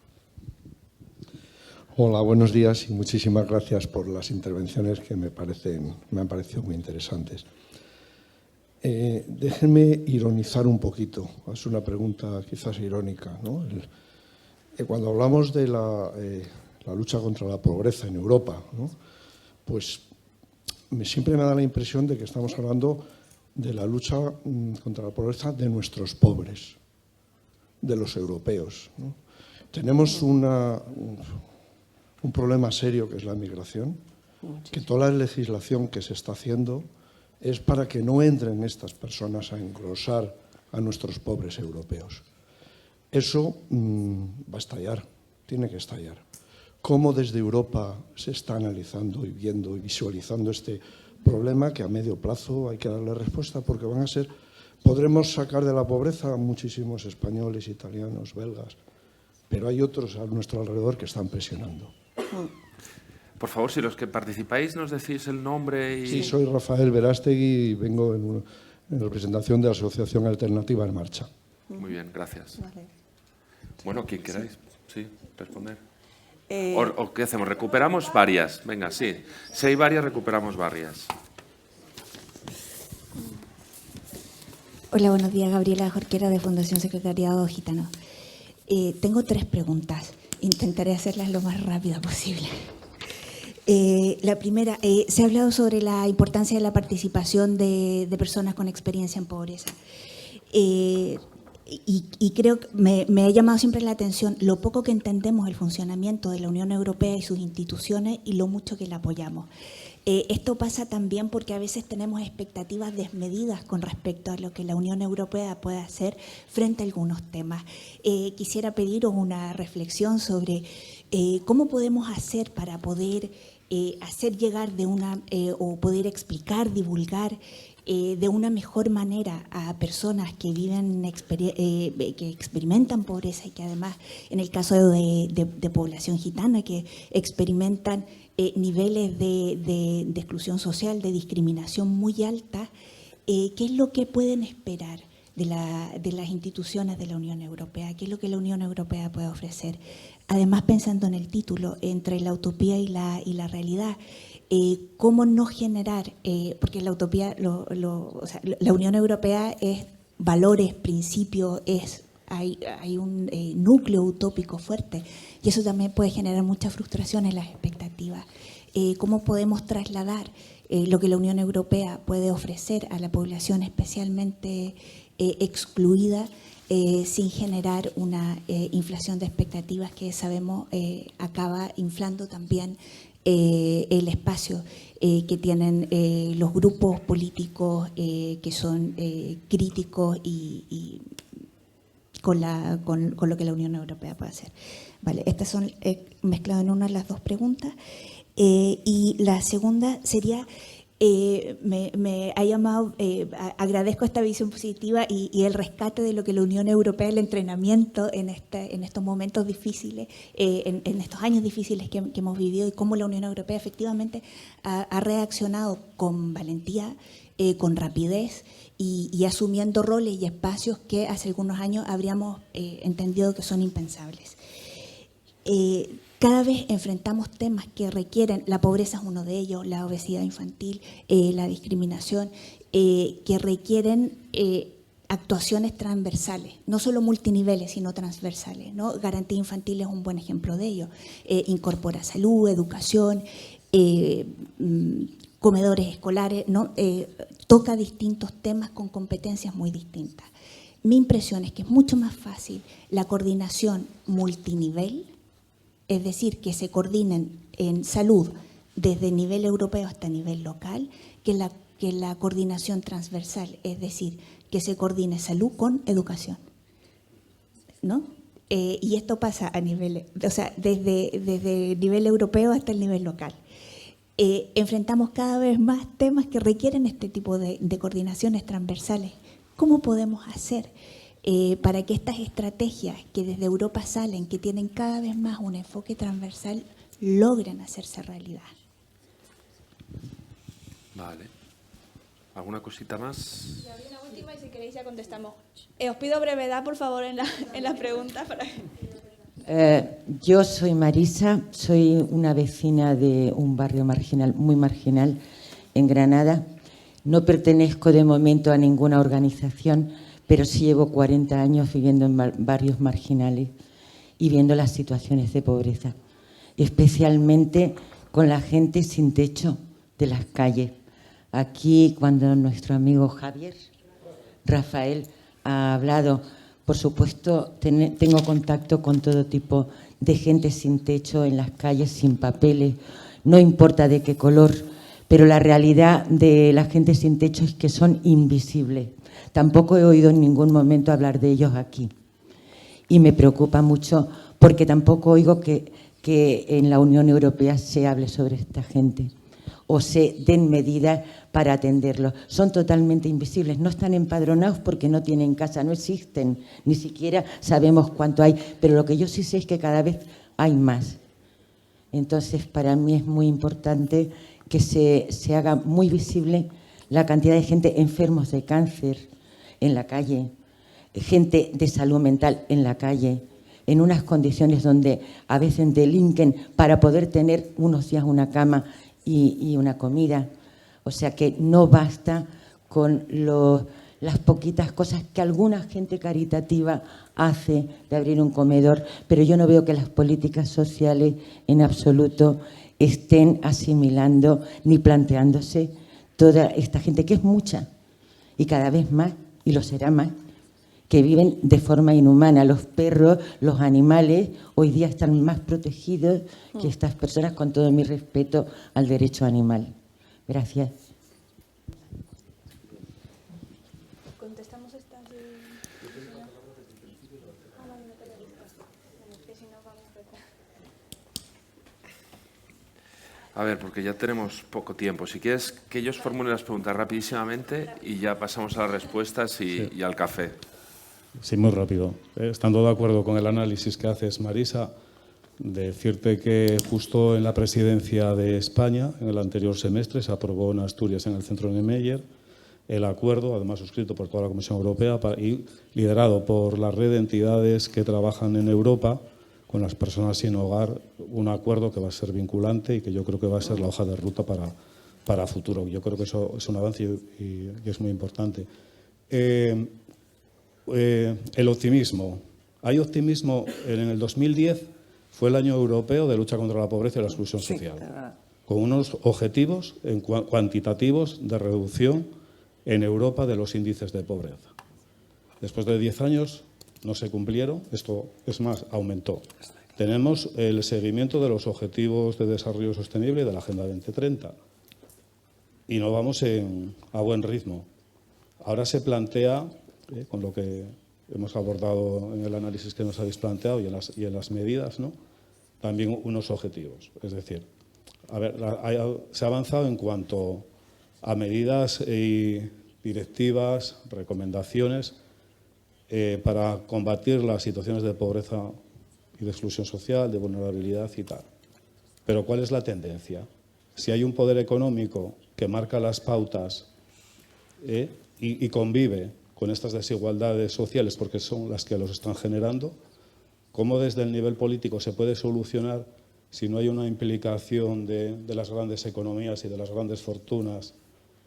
Hola, buenos días y muchísimas gracias por las intervenciones que me han parecido muy interesantes. Déjenme ironizar un poquito. Es una pregunta quizás irónica, ¿no? Cuando hablamos de la lucha contra la pobreza en Europa, ¿no? Pues siempre me da la impresión de que estamos hablando de la lucha contra la pobreza de nuestros pobres, de los europeos, ¿no? Tenemos un problema serio que es la migración, que toda la legislación que se está haciendo es para que no entren estas personas a engrosar a nuestros pobres europeos. Eso va a estallar, tiene que estallar. ¿Cómo desde Europa se está analizando y viendo y visualizando este problema que a medio plazo hay que darle respuesta porque podremos sacar de la pobreza a muchísimos españoles, italianos, belgas, pero hay otros a nuestro alrededor que están presionando? Por favor, si los que participáis nos decís el nombre y... Sí, soy Rafael Verástegui y vengo en representación de la Asociación Alternativa en Marcha. Muy bien, gracias. Vale. Bueno, quien queráis, sí, responder. ¿O qué hacemos? ¿Recuperamos varias? Venga, sí. Si hay varias, recuperamos varias. Hola, buenos días. Gabriela Jorquera, de Fundación Secretariado Gitano. Tengo 3 preguntas. Intentaré hacerlas lo más rápida posible. La primera, se ha hablado sobre la importancia de la participación de personas con experiencia en pobreza. Y creo que me ha llamado siempre la atención lo poco que entendemos el funcionamiento de la Unión Europea y sus instituciones y lo mucho que la apoyamos. Esto pasa también porque a veces tenemos expectativas desmedidas con respecto a lo que la Unión Europea puede hacer frente a algunos temas. Quisiera pediros una reflexión sobre cómo podemos hacer para poder hacer llegar o poder explicar, divulgar de una mejor manera a personas que viven, que experimentan pobreza y que además, en el caso de población gitana, que experimentan niveles de exclusión social, de discriminación muy alta, ¿qué es lo que pueden esperar de las instituciones de la Unión Europea? ¿Qué es lo que la Unión Europea puede ofrecer? Además, pensando en el título, entre la utopía y la realidad, ¿cómo no generar? Porque la utopía, o sea, la Unión Europea es valores, principios, hay un núcleo utópico fuerte y eso también puede generar mucha frustración en las expectativas. ¿Cómo podemos trasladar lo que la Unión Europea puede ofrecer a la población especialmente excluida sin generar una inflación de expectativas que sabemos acaba inflando también el espacio que tienen los grupos políticos que son críticos y con lo que la Unión Europea puede hacer? Vale, estas son mezcladas en una de las dos preguntas. Y la segunda sería, me ha llamado, agradezco esta visión positiva y el rescate de lo que la Unión Europea, el entrenamiento en estos momentos difíciles, en estos años difíciles que hemos vivido y cómo la Unión Europea efectivamente ha reaccionado con valentía, con rapidez y asumiendo roles y espacios que hace algunos años habríamos entendido que son impensables. Cada vez enfrentamos temas que requieren, la pobreza es uno de ellos, la obesidad infantil, la discriminación, que requieren actuaciones transversales, no solo multiniveles, sino transversales, ¿no? Garantía Infantil es un buen ejemplo de ello. Incorpora salud, educación, comedores escolares, ¿no? Toca distintos temas con competencias muy distintas. Mi impresión es que es mucho más fácil la coordinación multinivel, es decir, que se coordinen en salud desde nivel europeo hasta nivel local, que la coordinación transversal, es decir, que se coordine salud con educación, ¿no? Y esto pasa a nivel, o sea, desde el nivel europeo hasta el nivel local. Enfrentamos cada vez más temas que requieren este tipo de coordinaciones transversales. ¿Cómo podemos hacer para que estas estrategias que desde Europa salen, que tienen cada vez más un enfoque transversal, logren hacerse realidad? Vale. ¿Alguna cosita más? Y habría una última y si queréis ya contestamos. Os pido brevedad, por favor, en las preguntas. Yo soy Marisa, soy una vecina de un barrio marginal, muy marginal, en Granada. No pertenezco de momento a ninguna organización, pero sí llevo 40 años viviendo en barrios marginales y viendo las situaciones de pobreza, especialmente con la gente sin techo de las calles. Aquí, cuando nuestro amigo Rafael, ha hablado, por supuesto, tengo contacto con todo tipo de gente sin techo en las calles, sin papeles, no importa de qué color, pero la realidad de la gente sin techo es que son invisibles. Tampoco he oído en ningún momento hablar de ellos aquí. Y me preocupa mucho porque tampoco oigo que en la Unión Europea se hable sobre esta gente o se den medidas para atenderlos. Son totalmente invisibles, no están empadronados porque no tienen casa, no existen, ni siquiera sabemos cuánto hay, pero lo que yo sí sé es que cada vez hay más. Entonces, para mí es muy importante que se haga muy visible la cantidad de gente enfermos de cáncer en la calle, gente de salud mental en la calle, en unas condiciones donde a veces delinquen para poder tener unos días una cama y una comida. O sea que no basta con las poquitas cosas que alguna gente caritativa hace de abrir un comedor, pero yo no veo que las políticas sociales en absoluto estén asimilando ni planteándose toda esta gente, que es mucha y cada vez más, y lo será más, que viven de forma inhumana. Los perros, los animales, hoy día están más protegidos que estas personas, con todo mi respeto al derecho animal. Gracias. Contestamos estas y... A ver, porque ya tenemos poco tiempo. Si quieres que ellos formulen las preguntas rapidísimamente y ya pasamos a las respuestas y al café. Sí, muy rápido. Estando de acuerdo con el análisis que haces, Marisa, decirte que justo en la presidencia de España, en el anterior semestre, se aprobó en Asturias, en el Centro Niemeyer, el acuerdo, además suscrito por toda la Comisión Europea y liderado por la red de entidades que trabajan en Europa con las personas sin hogar, un acuerdo que va a ser vinculante y que yo creo que va a ser la hoja de ruta para futuro. Yo creo que eso es un avance y es muy importante. El optimismo. Hay optimismo. En el 2010 fue el año europeo de lucha contra la pobreza y la exclusión social, con unos objetivos cuantitativos de reducción en Europa de los índices de pobreza. Después de 10 años no se cumplieron, esto es más, aumentó. Tenemos el seguimiento de los objetivos de desarrollo sostenible de la Agenda 2030 y no vamos a buen ritmo. Ahora se plantea, con lo que hemos abordado en el análisis que nos habéis planteado y en las medidas, ¿no?, también unos objetivos. Es decir, se ha avanzado en cuanto a medidas y directivas, recomendaciones para combatir las situaciones de pobreza y de exclusión social, de vulnerabilidad y tal. Pero ¿cuál es la tendencia? Si hay un poder económico que marca las pautas y convive con estas desigualdades sociales, porque son las que los están generando, ¿cómo desde el nivel político se puede solucionar si no hay una implicación de las grandes economías y de las grandes fortunas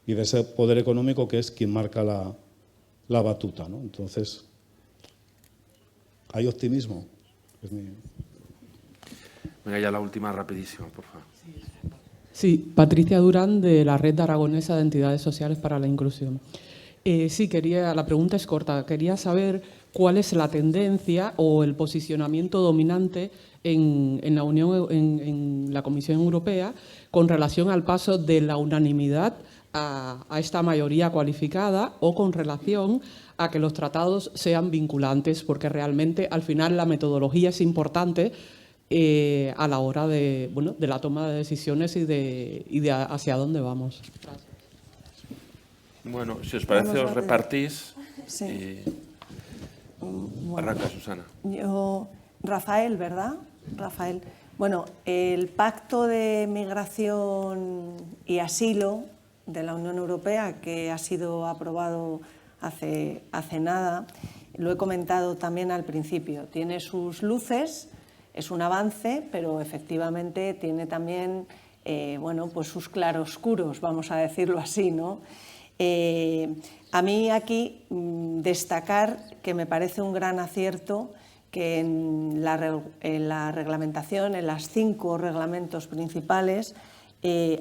y de ese poder económico que es quien marca la batuta, ¿no? Entonces, ¿hay optimismo? Venga, ya la última rapidísima, por favor. Sí, Patricia Durán, de la Red Aragonesa de Entidades Sociales para la Inclusión. Sí, la pregunta es corta. Quería saber cuál es la tendencia o el posicionamiento dominante en la Unión, en la Comisión Europea, con relación al paso de la unanimidad a esta mayoría cualificada o con relación a que los tratados sean vinculantes, porque realmente al final la metodología es importante a la hora de la toma de decisiones y de hacia dónde vamos. Gracias. Bueno, si os parece, os repartís. Sí. Arranca, Susana. Rafael, ¿verdad? Rafael. Bueno, el Pacto de Migración y Asilo de la Unión Europea, que ha sido aprobado hace nada, lo he comentado también al principio, tiene sus luces, es un avance, pero efectivamente tiene también pues sus claroscuros, vamos a decirlo así, ¿no? A mí aquí destacar que me parece un gran acierto que en la reglamentación, en los 5 reglamentos principales,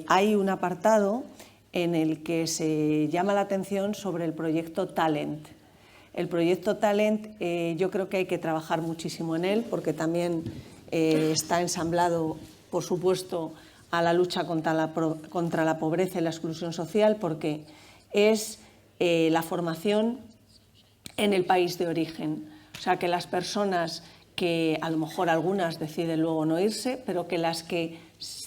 hay un apartado en el que se llama la atención sobre el proyecto Talent. El proyecto Talent yo creo que hay que trabajar muchísimo en él porque también está ensamblado, por supuesto, a la lucha contra la pobreza y la exclusión social, porque es la formación en el país de origen. O sea, que las personas que a lo mejor algunas deciden luego no irse, pero que las que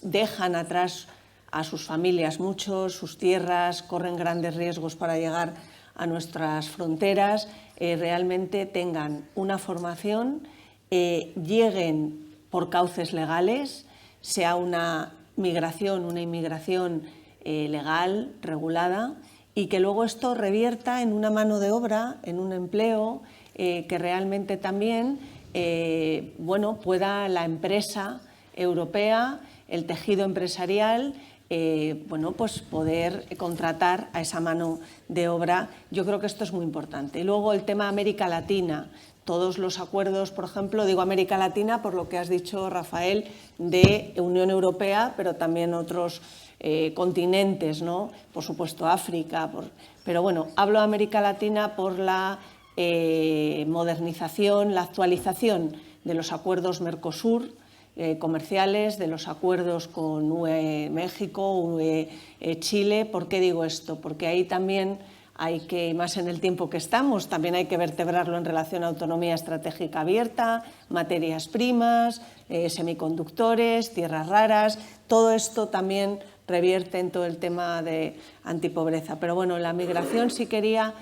dejan atrás a sus familias, muchos, sus tierras, corren grandes riesgos para llegar a nuestras fronteras, realmente tengan una formación, lleguen por cauces legales, sea una migración, una inmigración legal, regulada, y que luego esto revierta en una mano de obra, en un empleo, que realmente también pueda la empresa europea, el tejido empresarial, pues poder contratar a esa mano de obra. Yo creo que esto es muy importante. Y luego el tema América Latina, todos los acuerdos, por ejemplo, digo América Latina por lo que has dicho, Rafael, de Unión Europea, pero también otros continentes, ¿no? Por supuesto África, pero bueno, hablo de América Latina por la modernización, la actualización de los acuerdos Mercosur, comerciales, de los acuerdos con UE México, UE Chile. ¿Por qué digo esto? Porque ahí también hay que, más en el tiempo que estamos, también hay que vertebrarlo en relación a autonomía estratégica abierta, materias primas, semiconductores, tierras raras. Todo esto también revierte en todo el tema de antipobreza. Pero bueno, la migración sí quería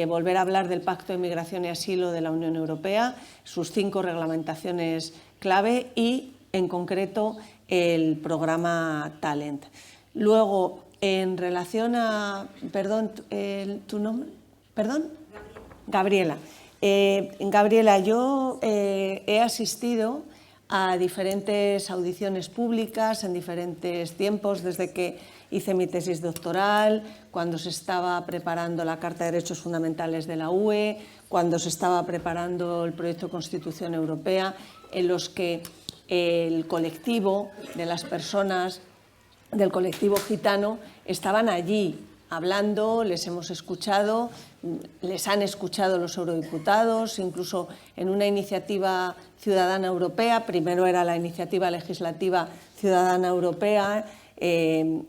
volver a hablar del Pacto de Migración y Asilo de la Unión Europea, sus 5 reglamentaciones clave y, en concreto, el programa Talent. Luego, en relación a... Perdón, ¿tu nombre? ¿Perdón? Gabriela. Gabriela, yo he asistido a diferentes audiciones públicas en diferentes tiempos, desde que hice mi tesis doctoral, cuando se estaba preparando la Carta de Derechos Fundamentales de la UE, cuando se estaba preparando el proyecto de Constitución Europea, en los que el colectivo de las personas del colectivo gitano estaban allí hablando, les hemos escuchado, les han escuchado los eurodiputados, incluso en una iniciativa ciudadana europea. Primero era la iniciativa legislativa ciudadana europea, se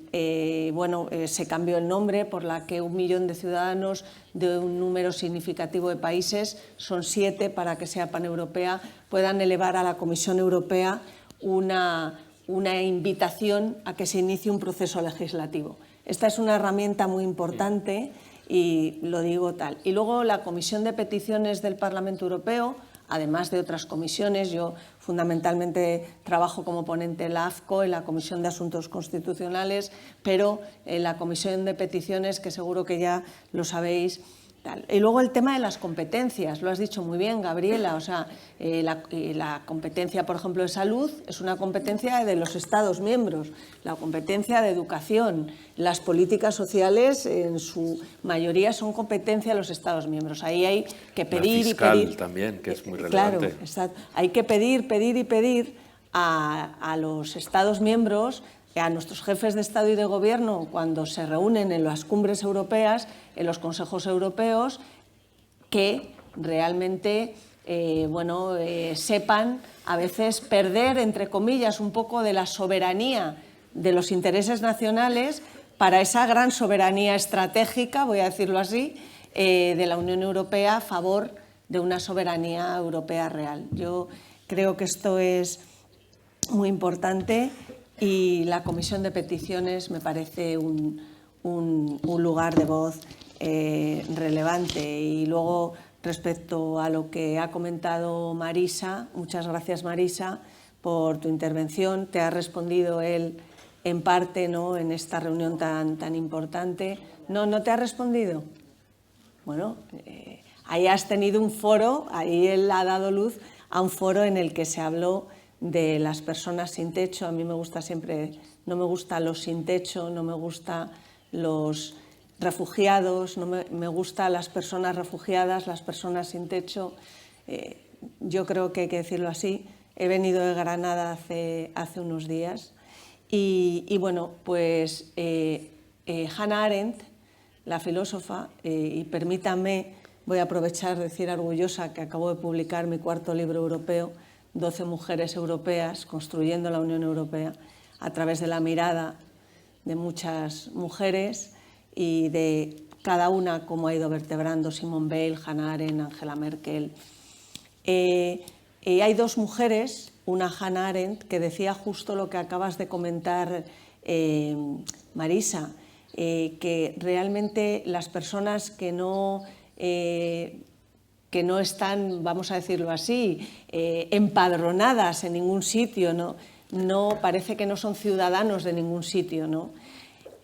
cambió el nombre, por la que 1 millón de ciudadanos de un número significativo de países, son 7 para que sea paneuropea, puedan elevar a la Comisión Europea una invitación a que se inicie un proceso legislativo. Esta es una herramienta muy importante y lo digo tal. Y luego la Comisión de Peticiones del Parlamento Europeo, además de otras comisiones, yo fundamentalmente trabajo como ponente en la AFCO, en la Comisión de Asuntos Constitucionales, pero en la Comisión de Peticiones, que seguro que ya lo sabéis. Tal. Y luego el tema de las competencias, lo has dicho muy bien, Gabriela, o sea, la competencia, por ejemplo, de salud es una competencia de los Estados miembros, la competencia de educación, las políticas sociales en su mayoría son competencia de los Estados miembros. Ahí hay que pedir y pedir. También, que es muy relevante. Claro, hay que pedir a los Estados miembros, a nuestros jefes de Estado y de Gobierno, cuando se reúnen en las cumbres europeas, en los consejos europeos, que realmente sepan a veces perder, entre comillas, un poco de la soberanía de los intereses nacionales para esa gran soberanía estratégica, voy a decirlo así, de la Unión Europea a favor de una soberanía europea real. Yo creo que esto es muy importante. Y la Comisión de Peticiones me parece un lugar de voz relevante. Y luego, respecto a lo que ha comentado Marisa, muchas gracias, Marisa, por tu intervención. Te ha respondido él en parte, ¿no?, en esta reunión tan importante. ¿No te ha respondido? Bueno, ahí has tenido un foro, ahí él ha dado luz a un foro en el que se habló de las personas sin techo. A mí me gusta siempre, no me gustan los sin techo, no me gustan los refugiados, no me gustan las personas refugiadas, las personas sin techo. Yo creo que hay que decirlo así. He venido de Granada hace unos días y bueno, pues Hannah Arendt, la filósofa, y permítanme, voy a aprovechar de decir orgullosa que acabo de publicar mi 4º libro europeo, 12 mujeres europeas construyendo la Unión Europea a través de la mirada de muchas mujeres y de cada una cómo ha ido vertebrando Simone Weil, Hannah Arendt, Angela Merkel. Hay 2 mujeres, una Hannah Arendt, que decía justo lo que acabas de comentar, Marisa, que realmente las personas que no están, vamos a decirlo así, empadronadas en ningún sitio, no parece que no son ciudadanos de ningún sitio, ¿no?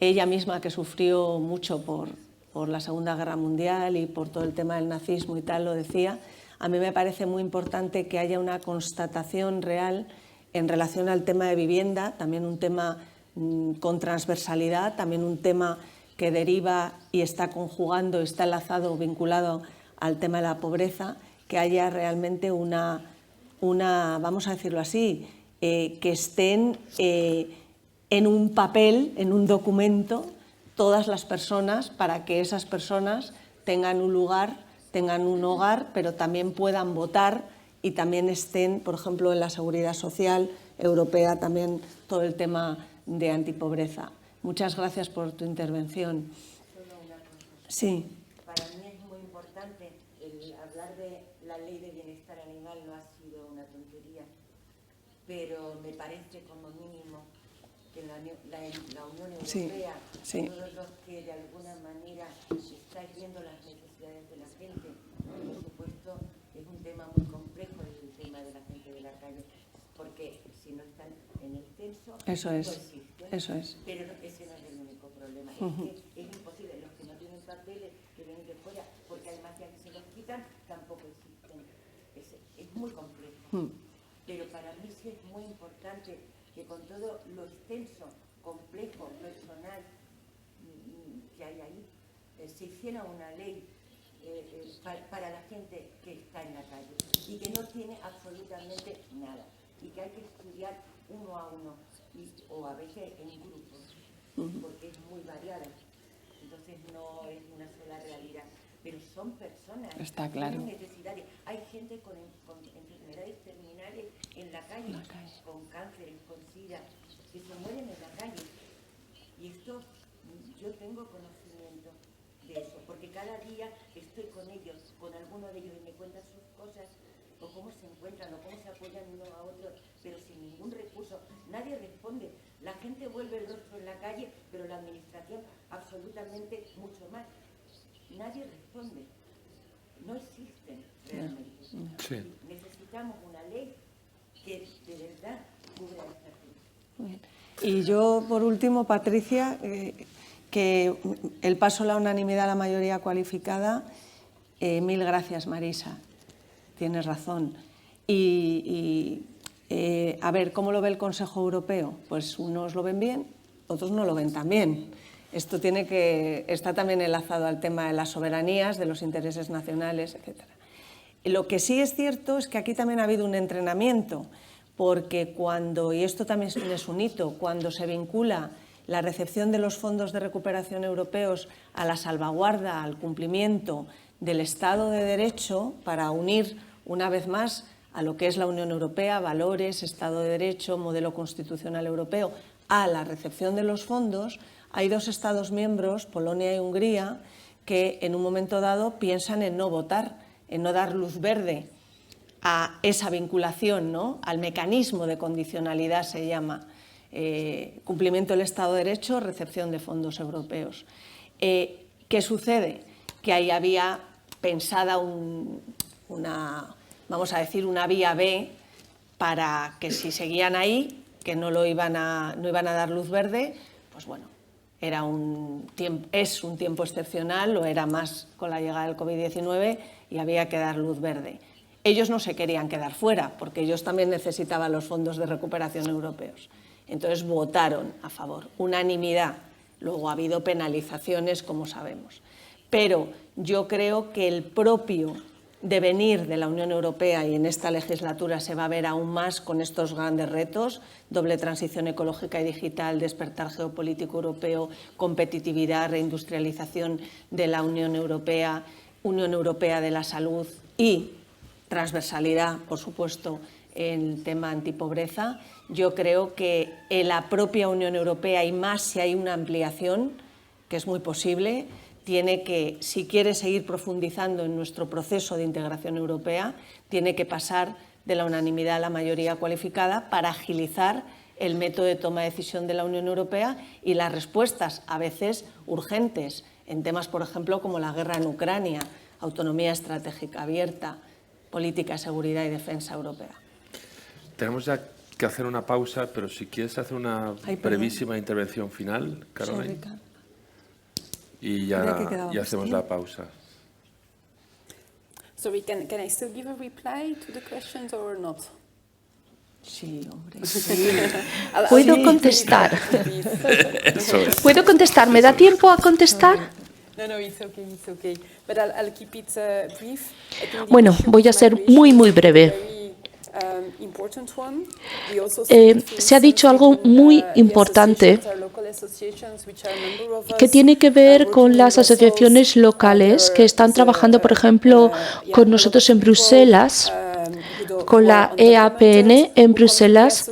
Ella misma, que sufrió mucho por la Segunda Guerra Mundial y por todo el tema del nazismo y tal, lo decía. A mí me parece muy importante que haya una constatación real en relación al tema de vivienda, también un tema con transversalidad, también un tema que deriva y está conjugando, está enlazado, vinculado al tema de la pobreza, que haya realmente una vamos a decirlo así, que estén en un papel, en un documento, todas las personas, para que esas personas tengan un lugar, tengan un hogar, pero también puedan votar y también estén, por ejemplo, en la seguridad social, europea también todo el tema de antipobreza. Muchas gracias por tu intervención. Sí. Para mí es muy importante el hablar de la ley de bienestar animal, no ha sido una tontería, pero me parece como mínimo que la Unión Europea, todos los que de alguna manera estáis viendo las necesidades de la gente, por supuesto es un tema muy complejo el tema de la gente de la calle, porque si no están en el censo, eso es, no existen, eso es. Pero ese no es el único problema, es que es imposible, los que no tienen papeles, que vienen de fuera, porque además ya que se los quitan, tampoco existen. Es muy complejo. Pero para mí sí es muy importante que con todo lo extenso, complejo, personal que hay ahí, se hiciera una ley para la gente que está en la calle y que no tiene absolutamente nada y que hay que estudiar uno a uno o a veces en grupos porque es muy variada, entonces no es una sola realidad, pero son personas, está claro, tienen necesidades. Hay gente con enfermedades terminales en la calle, con cánceres, con SIDA, que se mueren en la calle, y esto yo tengo conocimiento de eso, porque cada día estoy con ellos, con alguno de ellos, y me cuentan sus cosas, o cómo se encuentran, o cómo se apoyan uno a otro, pero sin ningún recurso. Nadie responde. La gente vuelve el rostro en la calle, pero la administración absolutamente mucho más. Nadie responde. No existen realmente. Sí. Necesitamos una ley que de verdad cubra esta crisis. Y yo, por último, Patricia, que el paso a la unanimidad a la mayoría cualificada, mil gracias, Marisa. Tienes razón. A ver, ¿cómo lo ve el Consejo Europeo? Pues unos lo ven bien, otros no lo ven tan bien. Esto está también enlazado al tema de las soberanías, de los intereses nacionales, etc. Lo que sí es cierto es que aquí también ha habido un entrenamiento, porque y esto también es un hito, cuando se vincula la recepción de los fondos de recuperación europeos a la salvaguarda, al cumplimiento del Estado de Derecho, para unir una vez más a lo que es la Unión Europea, valores, Estado de Derecho, modelo constitucional europeo, a la recepción de los fondos, hay dos Estados miembros, Polonia y Hungría, que en un momento dado piensan en no votar, en no dar luz verde a esa vinculación, ¿no? Al mecanismo de condicionalidad se llama, cumplimiento del Estado de Derecho, recepción de fondos europeos. ¿Qué sucede? Que ahí había pensada vamos a decir, una vía B para que si seguían ahí, que no iban a dar luz verde, pues bueno, es un tiempo excepcional, lo era más con la llegada del COVID-19 y había que dar luz verde. Ellos no se querían quedar fuera, porque ellos también necesitaban los fondos de recuperación europeos. Entonces votaron a favor, unanimidad. Luego ha habido penalizaciones, como sabemos. Pero yo creo que el propio devenir de la Unión Europea, y en esta legislatura se va a ver aún más con estos grandes retos, doble transición ecológica y digital, despertar geopolítico europeo, competitividad, reindustrialización de la Unión Europea de la salud y transversalidad, por supuesto, en el tema antipobreza. Yo creo que en la propia Unión Europea, y más si hay una ampliación, que es muy posible, tiene que, si quiere seguir profundizando en nuestro proceso de integración europea, tiene que pasar de la unanimidad a la mayoría cualificada para agilizar el método de toma de decisión de la Unión Europea y las respuestas, a veces urgentes, en temas, por ejemplo, como la guerra en Ucrania, autonomía estratégica abierta, política de seguridad y defensa europea. Tenemos ya que hacer una pausa, pero si quieres hacer una brevísima intervención final, Caroline. Y ya hacemos la pausa. So can I still give a reply to the questions or not? Sí, hombre. Sí. Puedo contestar. ¿Puedo contestar? ¿Me da tiempo a contestar? No, it's okay. But I'll keep it brief. Bueno, voy a ser muy breve. Se ha dicho algo muy importante que tiene que ver con las asociaciones locales que están trabajando, por ejemplo, con nosotros en Bruselas con la EAPN en Bruselas.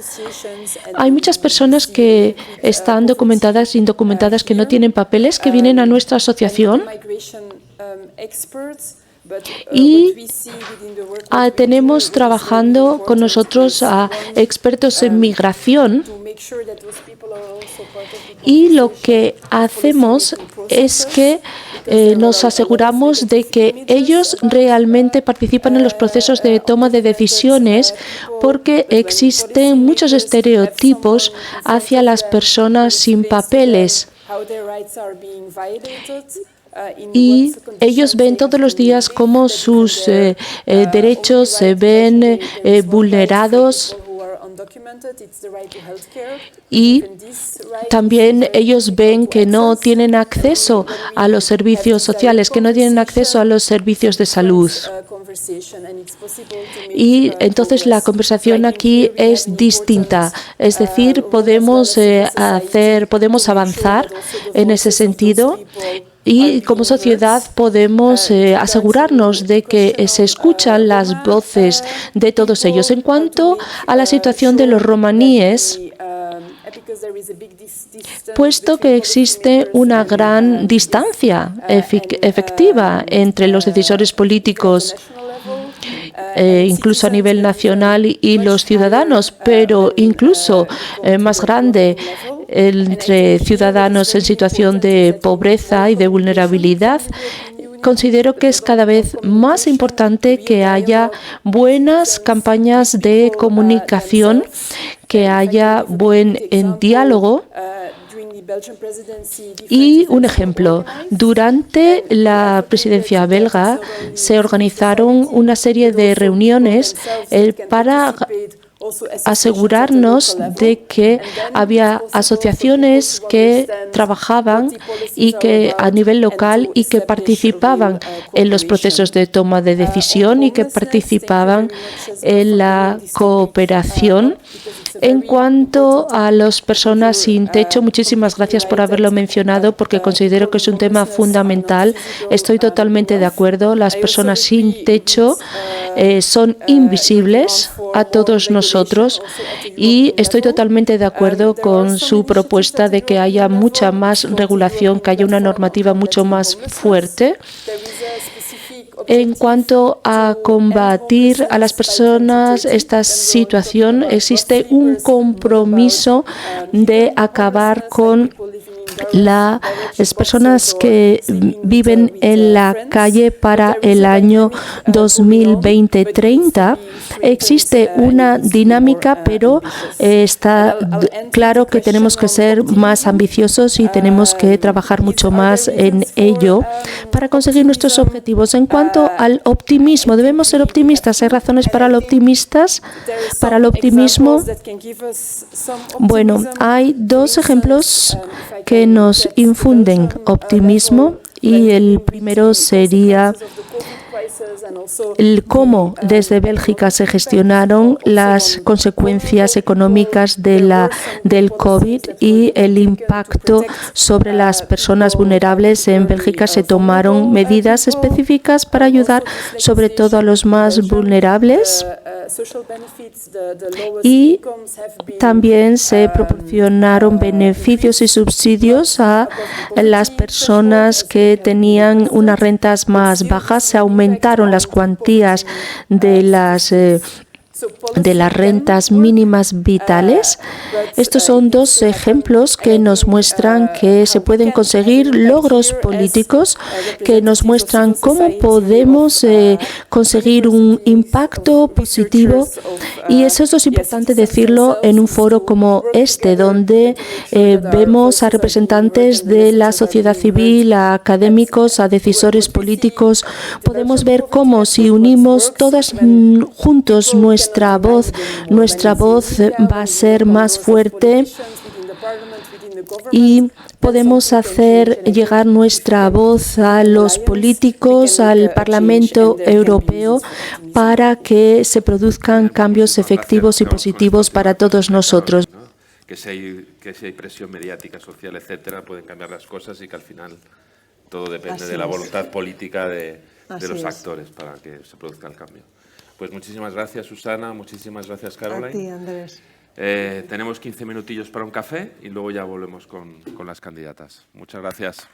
Hay muchas personas que están documentadas, indocumentadas, que no tienen papeles, que vienen a nuestra asociación. Y tenemos trabajando con nosotros a expertos en migración, y lo que hacemos es que nos aseguramos de que ellos realmente participan en los procesos de toma de decisiones, porque existen muchos estereotipos hacia las personas sin papeles. Y ellos ven todos los días cómo sus derechos se ven vulnerados, y también ellos ven que no tienen acceso a los servicios sociales, que no tienen acceso a los servicios de salud. Y entonces la conversación aquí es distinta, es decir, podemos avanzar en ese sentido. Y como sociedad podemos asegurarnos de que se escuchan las voces de todos ellos. En cuanto a la situación de los romaníes, puesto que existe una gran distancia efectiva entre los decisores políticos, incluso a nivel nacional, y los ciudadanos, pero incluso más grande entre ciudadanos en situación de pobreza y de vulnerabilidad, considero que es cada vez más importante que haya buenas campañas de comunicación, que haya buen diálogo. Y un ejemplo, durante la presidencia belga se organizaron una serie de reuniones para asegurarnos de que había asociaciones que trabajaban y que a nivel local y que participaban en los procesos de toma de decisión y que participaban en la cooperación. En cuanto a las personas sin techo, muchísimas gracias por haberlo mencionado, porque considero que es un tema fundamental. Estoy totalmente de acuerdo. Las personas sin techo son invisibles a todos nosotros, y estoy totalmente de acuerdo con su propuesta de que haya mucha más regulación, que haya una normativa mucho más fuerte. En cuanto a combatir a las personas esta situación, existe un compromiso de acabar con las personas que viven en la calle para el año 2020-30. Existe una dinámica, pero está claro que tenemos que ser más ambiciosos y tenemos que trabajar mucho más en ello para conseguir nuestros objetivos. En cuanto al optimismo, debemos ser optimistas. ¿Hay razones para el optimismo? Bueno, hay dos ejemplos que nos infunden optimismo, y el primero sería el cómo desde Bélgica se gestionaron las consecuencias económicas del COVID y el impacto sobre las personas vulnerables. En Bélgica se tomaron medidas específicas para ayudar sobre todo a los más vulnerables, y también se proporcionaron beneficios y subsidios a las personas que tenían unas rentas más bajas. Se aumentaron las cuantías de las rentas mínimas vitales. Estos son dos ejemplos que nos muestran que se pueden conseguir logros políticos, que nos muestran cómo podemos conseguir un impacto positivo, y eso es importante decirlo en un foro como este, donde vemos a representantes de la sociedad civil, a académicos, a decisores políticos. Podemos ver cómo, si unimos todas juntos nuestra voz va a ser más fuerte, y podemos hacer llegar nuestra voz a los políticos, al Parlamento Europeo, para que se produzcan cambios efectivos y positivos para todos nosotros. Que si hay presión mediática, social, etcétera, pueden cambiar las cosas, y que al final todo depende de la voluntad política de los actores para que se produzca el cambio. Pues muchísimas gracias, Susana, muchísimas gracias, Caroline. A ti, Andrés. Tenemos 15 minutillos para un café y luego ya volvemos con las candidatas. Muchas gracias.